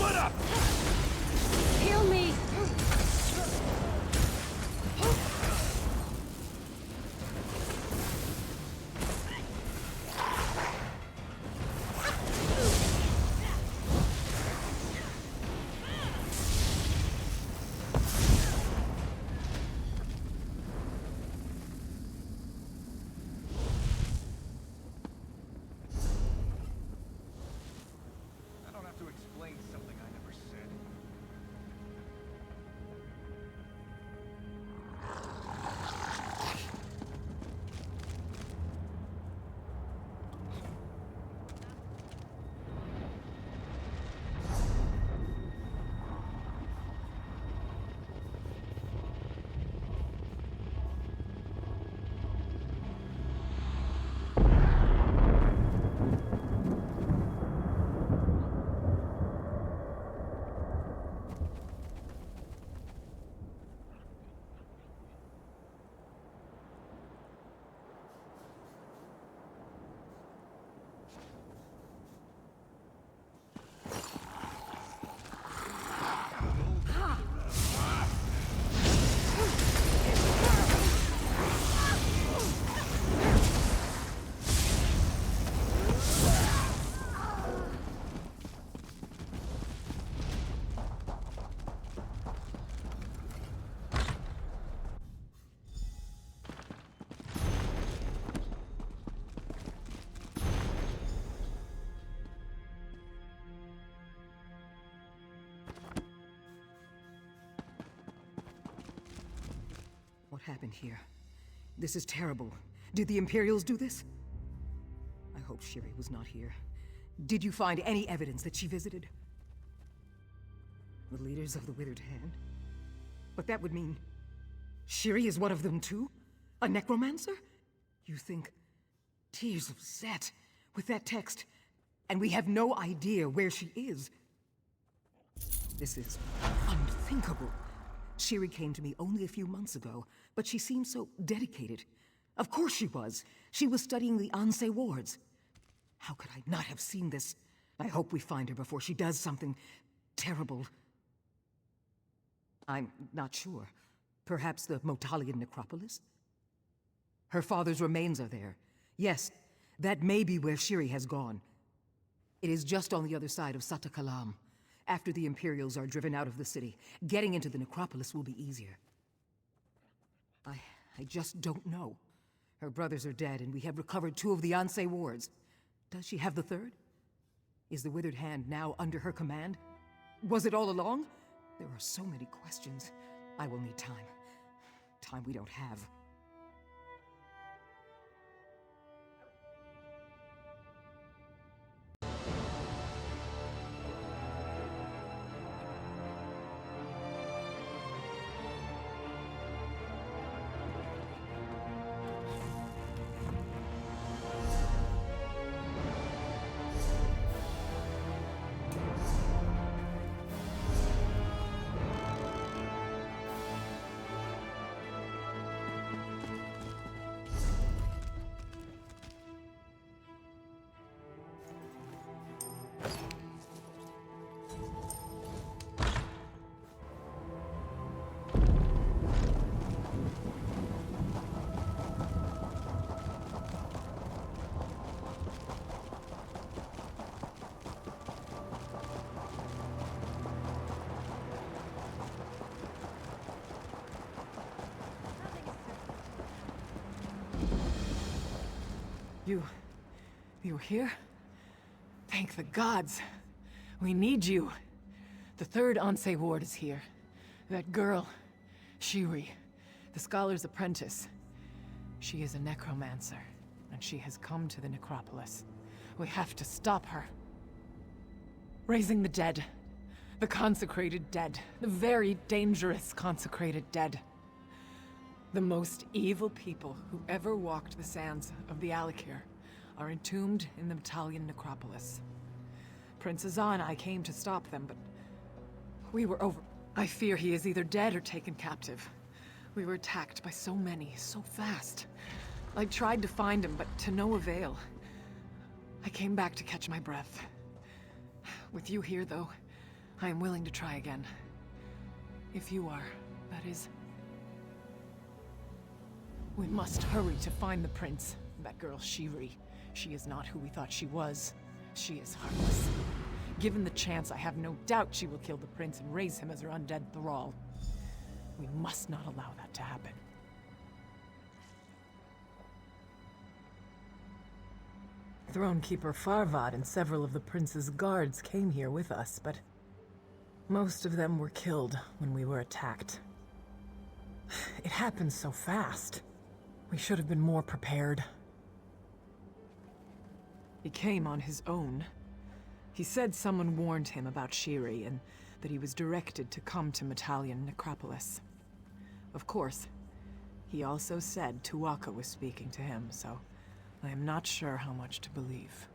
Split up! Heal me! I don't have to explain something I never said. happened here? This is terrible. Did the Imperials do this? I hope Shiri was not here. Did you find any evidence that she visited? The leaders of the Withered Hand? But that would mean Shiri is one of them too? A necromancer? You think... Tears of Zet, with that text, and we have no idea where she is. This is unthinkable. Shiri came to me only a few months ago, but she seemed so dedicated. Of course she was. She was studying the Ansei wards. How could I not have seen this? I hope we find her before she does something terrible. I'm not sure. Perhaps the Motalian necropolis? Her father's remains are there. Yes, that may be where Shiri has gone. It is just on the other side of Sata Kalam. After the Imperials are driven out of the city, getting into the necropolis will be easier. I just don't know. Her brothers are dead, and we have recovered 2 of the Ansei wards. Does she have the 3rd? Is the Withered Hand now under her command? Was it all along? There are so many questions. I will need time. Time we don't have. You're here? Thank the gods. We need you. The 3rd Ansei ward is here. That girl, Shiri, the scholar's apprentice. She is a necromancer, and she has come to the necropolis. We have to stop her. Raising the dead. The consecrated dead. The very dangerous consecrated dead. The most evil people who ever walked the sands of the Alik'r are entombed in the Italian necropolis. Prince Azan and I came to stop them, but we were over. I fear he is either dead or taken captive. We were attacked by so many, so fast. I tried to find him, but to no avail. I came back to catch my breath. With you here, though, I am willing to try again. If you are, that is. We must hurry to find the prince. That girl, Shiri. She is not who we thought she was. She is heartless. Given the chance, I have no doubt she will kill the prince and raise him as her undead thrall. We must not allow that to happen. Thronekeeper Farvad and several of the prince's guards came here with us, but most of them were killed when we were attacked. It happened so fast. We should have been more prepared. He came on his own. He said someone warned him about Shiri and that he was directed to come to Metalian Necropolis. Of course, he also said Tuaka was speaking to him, so I am not sure how much to believe.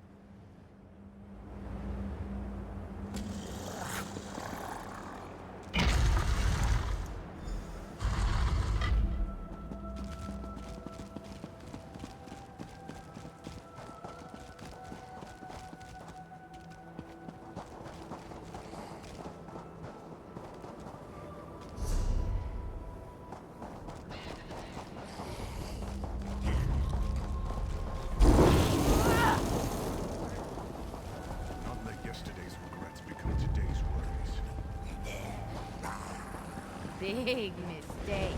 Big mistake.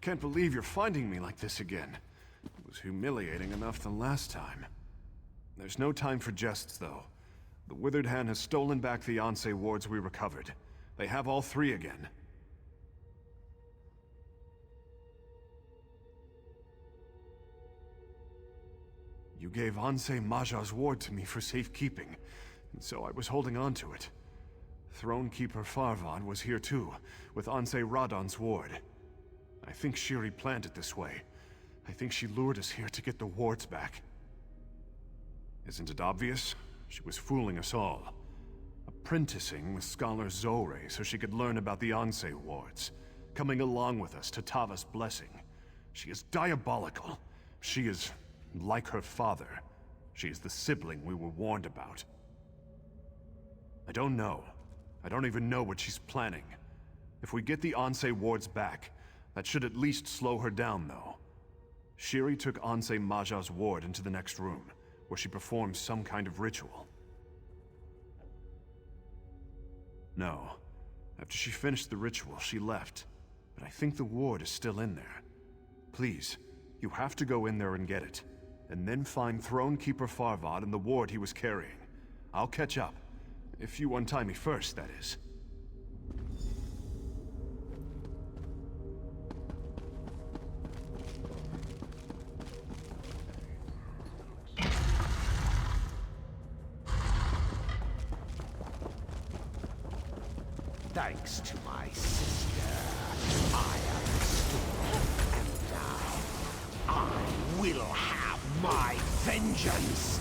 can't believe you're finding me like this again. It was humiliating enough the last time. There's no time for jests, though. The Withered Hand has stolen back the Anse wards we recovered. They have all 3 again. You gave Anse Maja's ward to me for safekeeping, and so I was holding on to it. Thronekeeper Farvad was here too, with Anse Radon's ward. I think Shiri planned it this way. I think she lured us here to get the wards back. Isn't it obvious? She was fooling us all. Apprenticing with Scholar Zore so she could learn about the Anse wards. Coming along with us to Tava's blessing. She is diabolical. She is like her father. She is the sibling we were warned about. I don't know. I don't even know what she's planning. If we get the Anse wards back, that should at least slow her down, though. Shiri took Anse Maja's ward into the next room, where she performed some kind of ritual. No. After she finished the ritual, she left. But I think the ward is still in there. Please, you have to go in there and get it. And then find Thronekeeper Farvad and the ward he was carrying. I'll catch up. If you untie me first, that is. Thanks to my sister, I understood. And now, I will have my vengeance!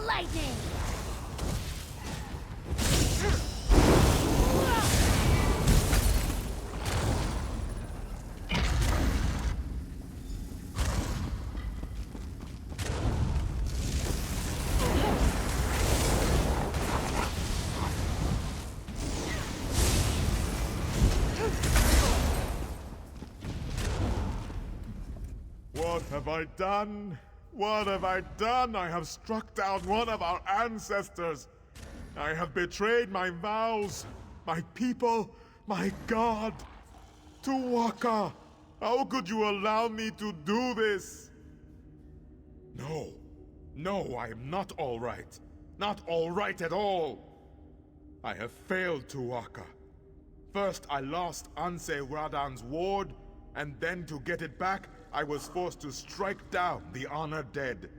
Lightning! What have I done? What have I done? I have struck down one of our ancestors. I have betrayed my vows, my people, my God. Tuwaka, how could you allow me to do this? No, no, I am not all right. Not all right at all. I have failed Tuwaka. First, I lost Anse Radan's ward, and then to get it back, I was forced to strike down the honored dead.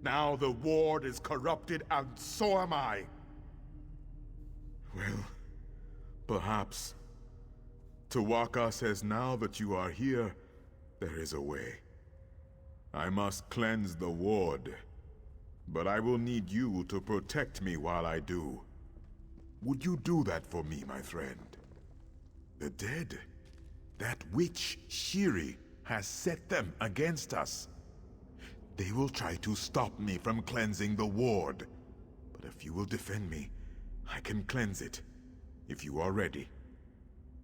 Now the ward is corrupted, and so am I. Well, perhaps. Tuwaka says now that you are here, there is a way. I must cleanse the ward. But I will need you to protect me while I do. Would you do that for me, my friend? The dead? That witch, Shiri, has set them against us. They will try to stop me from cleansing the ward. But if you will defend me, I can cleanse it. If you are ready.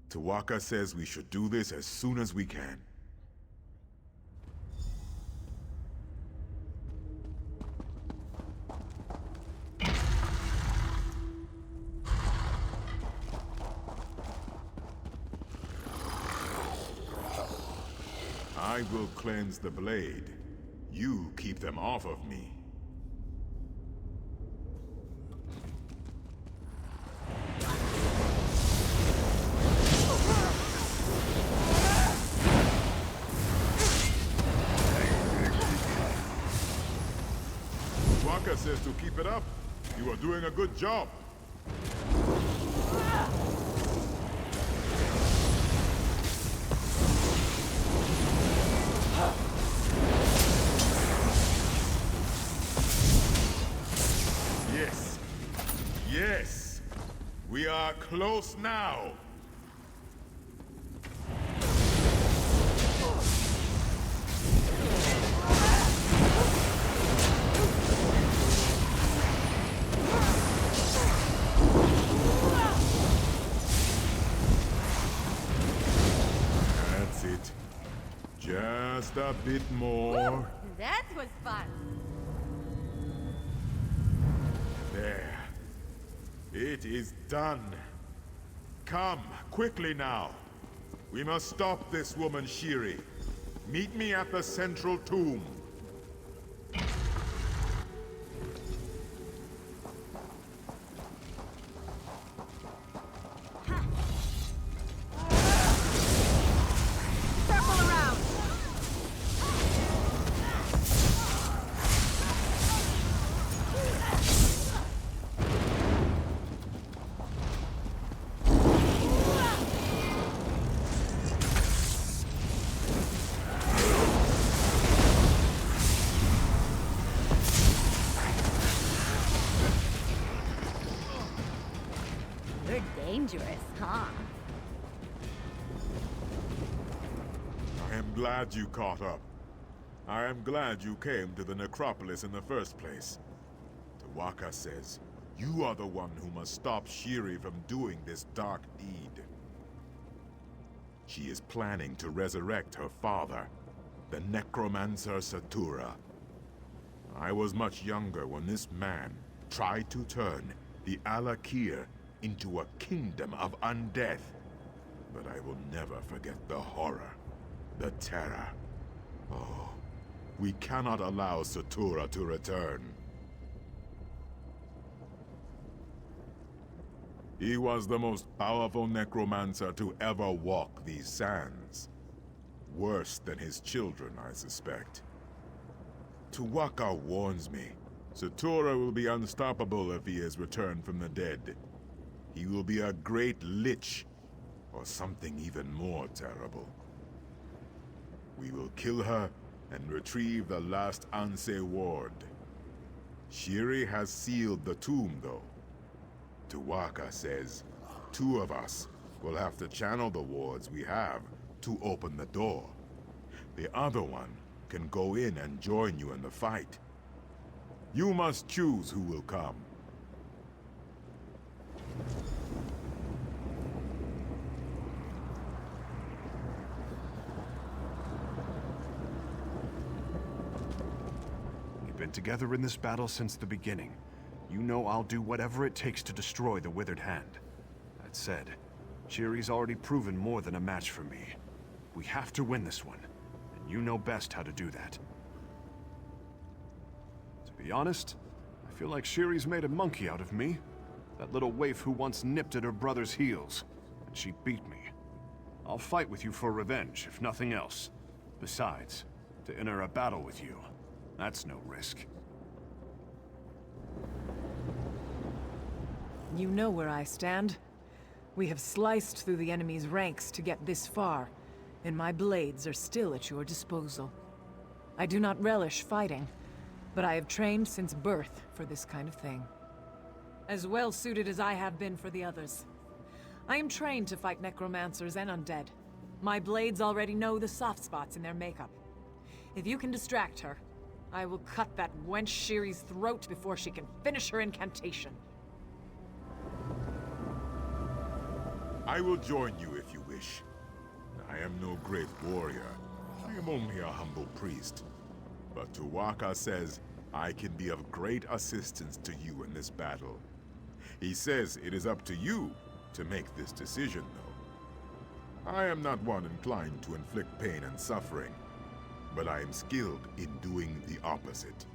Tawaka says we should do this as soon as we can. I will cleanse the blade. You keep them off of me. Waka says to keep it up. You are doing a good job. Yes. Yes. We are close now. That's it. Just a bit more. Woo! That was fun. There. It is done. Come, quickly now. We must stop this woman, Shiri. Meet me at the central tomb. Circle around. You're dangerous, huh? I am glad you caught up. I am glad you came to the necropolis in the first place. Tawaka says, you are the one who must stop Shiri from doing this dark deed. She is planning to resurrect her father, the necromancer Satura. I was much younger when this man tried to turn the Alik'r into a kingdom of undeath. But I will never forget the horror, the terror. Oh, we cannot allow Satura to return. He was the most powerful necromancer to ever walk these sands. Worse than his children, I suspect. Tuwaka warns me. Satura will be unstoppable if he is returned from the dead. He will be a great lich, or something even more terrible. We will kill her and retrieve the last Anse ward. Shiri has sealed the tomb, though. Tuwaka says 2 of us will have to channel the wards we have to open the door. The other one can go in and join you in the fight. You must choose who will come. We've been together in this battle since the beginning. You know I'll do whatever it takes to destroy the Withered Hand. That said, Shiri's already proven more than a match for me. We have to win this one, and you know best how to do that. To be honest, I feel like Shiri's made a monkey out of me. That little waif who once nipped at her brother's heels, and she beat me. I'll fight with you for revenge, if nothing else. Besides, to enter a battle with you, that's no risk. You know where I stand. We have sliced through the enemy's ranks to get this far, and my blades are still at your disposal. I do not relish fighting, but I have trained since birth for this kind of thing. As well suited as I have been for the others. I am trained to fight necromancers and undead. My blades already know the soft spots in their makeup. If you can distract her, I will cut that wench Shiri's throat before she can finish her incantation. I will join you if you wish. I am no great warrior. I am only a humble priest. But Tuwaka says I can be of great assistance to you in this battle. He says it is up to you to make this decision, though. I am not one inclined to inflict pain and suffering, but I am skilled in doing the opposite.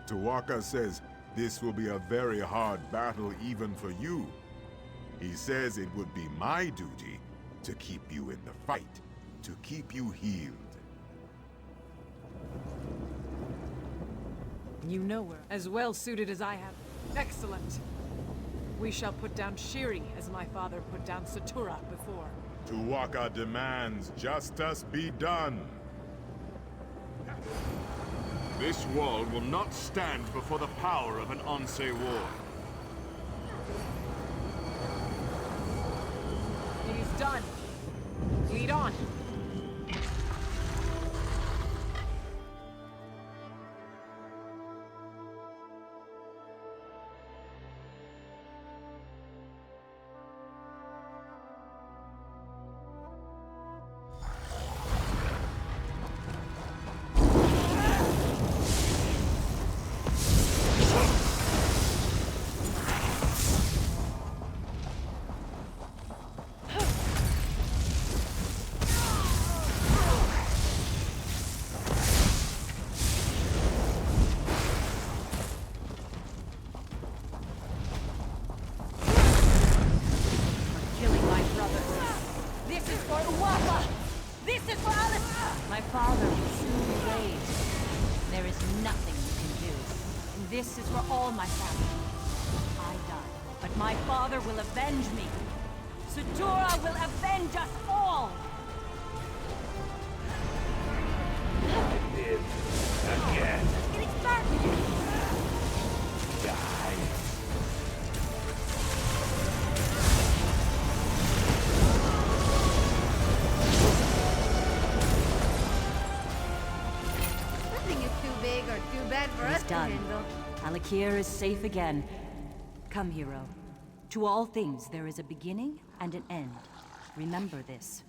Tuwaka says this will be a very hard battle even for you. He says it would be my duty to keep you in the fight, to keep you healed. You know her. As well suited as I have. Excellent. We shall put down Shiri as my father put down Satura before. Tuwaka demands justice be done. This wall will not stand before the power of an Onse war. It is done. Lead on. This is for all my family. I die, but my father will avenge me. Satura will avenge us all! Live again. Getting started! Die. Nothing is too big or too bad for us to handle. Alik'r is safe again. Come, hero. To all things, there is a beginning and an end. Remember this.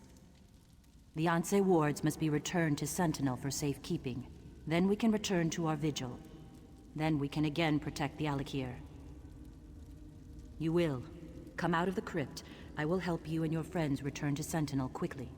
The Onse wards must be returned to Sentinel for safekeeping. Then we can return to our vigil. Then we can again protect the Alik'r. You will. Come out of the crypt. I will help you and your friends return to Sentinel quickly.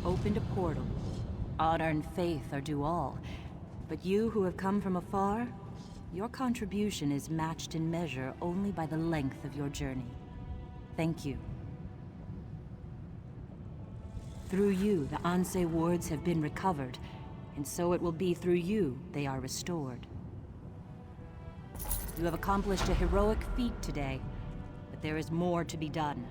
Opened a portal. Honor and faith are due all. But you who have come from afar, your contribution is matched in measure only by the length of your journey. Thank you. Through you, the Onse wards have been recovered, and so it will be through you they are restored. You have accomplished a heroic feat today, but there is more to be done.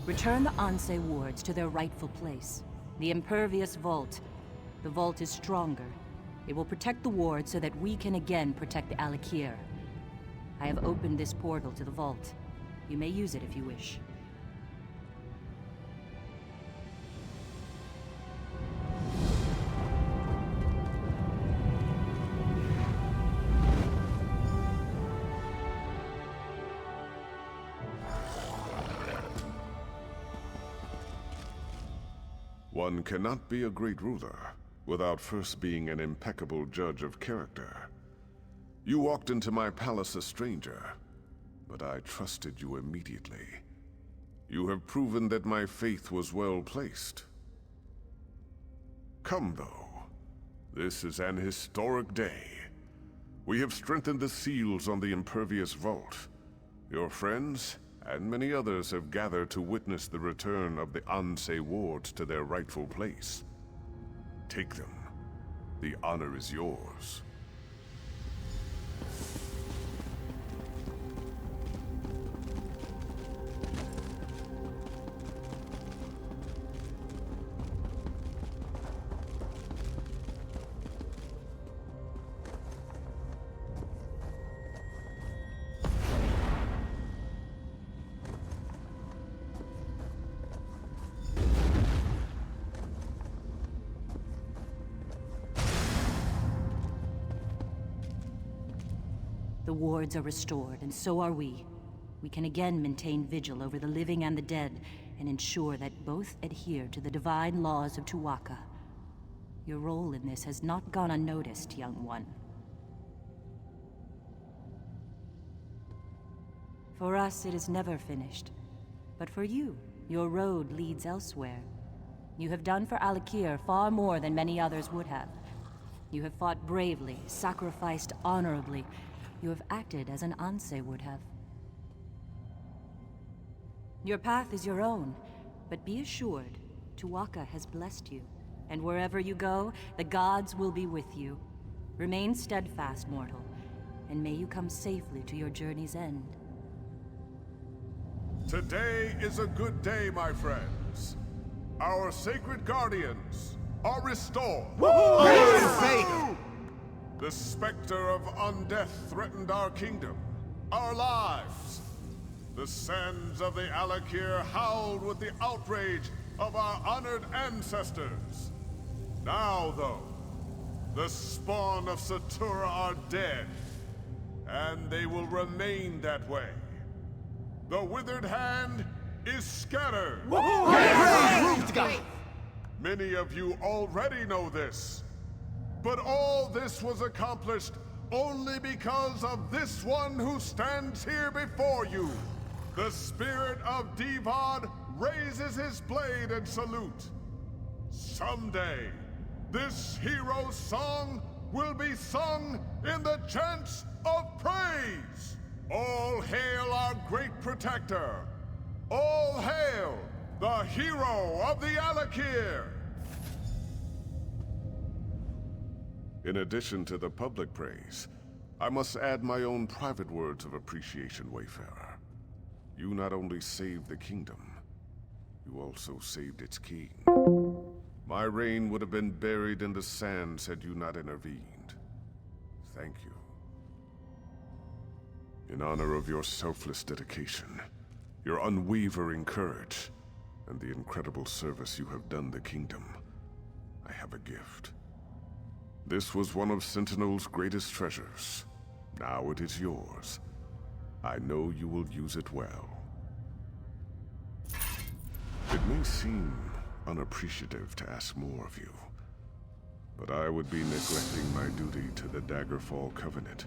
Return the Onse wards to their rightful place. The Impervious Vault. The vault is stronger. It will protect the ward so that we can again protect the Alik'r. I have opened this portal to the vault. You may use it if you wish. One cannot be a great ruler without first being an impeccable judge of character. You walked into my palace a stranger, but I trusted you immediately. You have proven that my faith was well placed. Come, though. This is an historic day. We have strengthened the seals on the impervious vault. Your friends and many others have gathered to witness the return of the Ansei wards to their rightful place. Take them. The honor is yours. The wards are restored, and so are we. We can again maintain vigil over the living and the dead, and ensure that both adhere to the divine laws of Tuwaka. Your role in this has not gone unnoticed, young one. For us, it is never finished. But for you, your road leads elsewhere. You have done for Alik'r far more than many others would have. You have fought bravely, sacrificed honorably. You have acted as an Ansei would have. Your path is your own, but be assured, Tuwaka has blessed you, and wherever you go, the gods will be with you. Remain steadfast, mortal, and may you come safely to your journey's end. Today is a good day, my friends. Our sacred guardians are restored. The specter of undeath threatened our kingdom, our lives. The sands of the Alik'r howled with the outrage of our honored ancestors. Now, though, the spawn of Satura are dead, and they will remain that way. The withered hand is scattered. Many of you already know this. But all this was accomplished only because of this one who stands here before you. The spirit of Divad raises his blade in salute. Someday, this hero's song will be sung in the chants of praise. All hail our great protector. All hail the hero of the Alik'r. In addition to the public praise, I must add my own private words of appreciation, Wayfarer. You not only saved the kingdom, you also saved its king. My reign would have been buried in the sands had you not intervened. Thank you. In honor of your selfless dedication, your unwavering courage, and the incredible service you have done the kingdom, I have a gift. This was one of Sentinel's greatest treasures. Now it is yours. I know you will use it well. It may seem unappreciative to ask more of you, but I would be neglecting my duty to the Daggerfall Covenant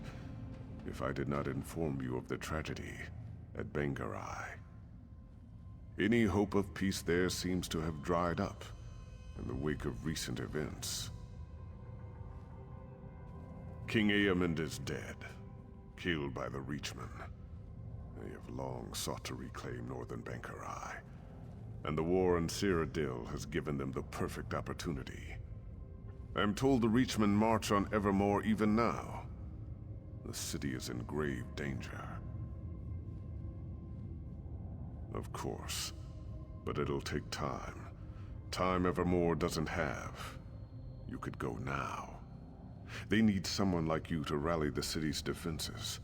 if I did not inform you of the tragedy at Bangarai. Any hope of peace there seems to have dried up in the wake of recent events. King Eamond is dead, killed by the Reachmen. They have long sought to reclaim northern Bangarai, and the war in Cyrodiil has given them the perfect opportunity. I'm told the Reachmen march on Evermore even now. The city is in grave danger. Of course, but it'll take time. Time Evermore doesn't have. You could go now. They need someone like you to rally the city's defenses.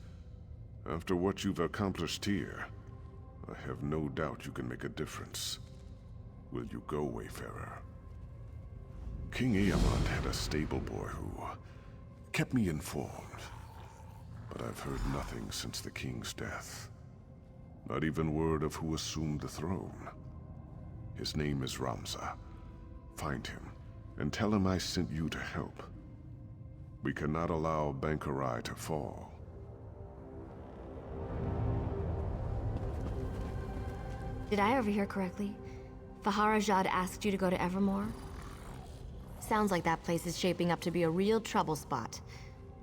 After what you've accomplished here, I have no doubt you can make a difference. Will you go, Wayfarer? King Eamond had a stable boy who kept me informed. But I've heard nothing since the king's death. Not even word of who assumed the throne. His name is Ramza. Find him, and tell him I sent you to help. We cannot allow Bangarai to fall. Did I overhear correctly? Faharajad asked you to go to Evermore? Sounds like that place is shaping up to be a real trouble spot.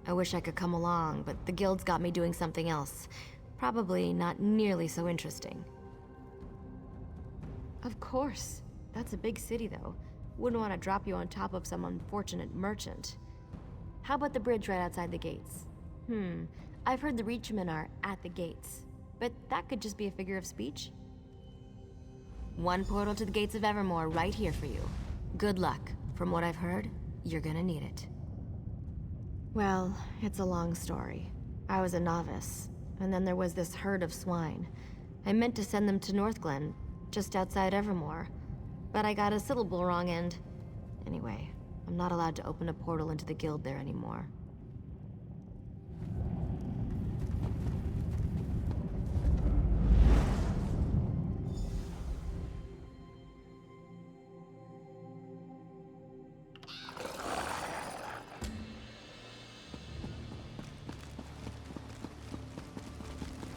I wish I could come along, but the guild's got me doing something else. Probably not nearly so interesting. Of course. That's a big city, though. Wouldn't want to drop you on top of some unfortunate merchant. How about the bridge right outside the gates? I've heard the Reachman are at the gates. But that could just be a figure of speech. One portal to the gates of Evermore right here for you. Good luck. From what I've heard, you're gonna need it. Well, it's a long story. I was a novice, and then there was this herd of swine. I meant to send them to Northglen, just outside Evermore, but I got a syllable wrong and... Anyway, I'm not allowed to open a portal into the guild there anymore.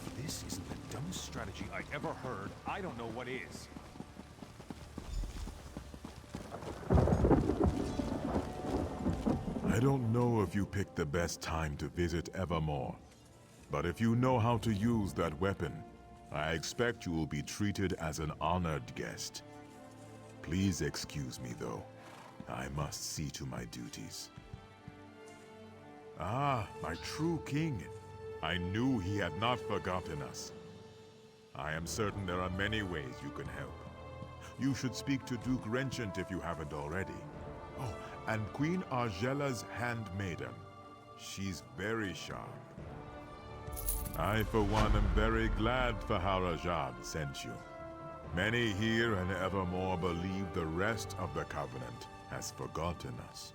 If this isn't the dumbest strategy I ever heard, I don't know what is. I don't know if you picked the best time to visit Evermore, but if you know how to use that weapon, I expect you will be treated as an honored guest. Please excuse me, though. I must see to my duties. Ah, my true king. I knew he had not forgotten us. I am certain there are many ways you can help. You should speak to Duke Renchant if you haven't already. Oh, and Queen Argela's handmaiden. She's very sharp. I, for one, am very glad Faharajad sent you. Many here in Evermore believe the rest of the Covenant has forgotten us.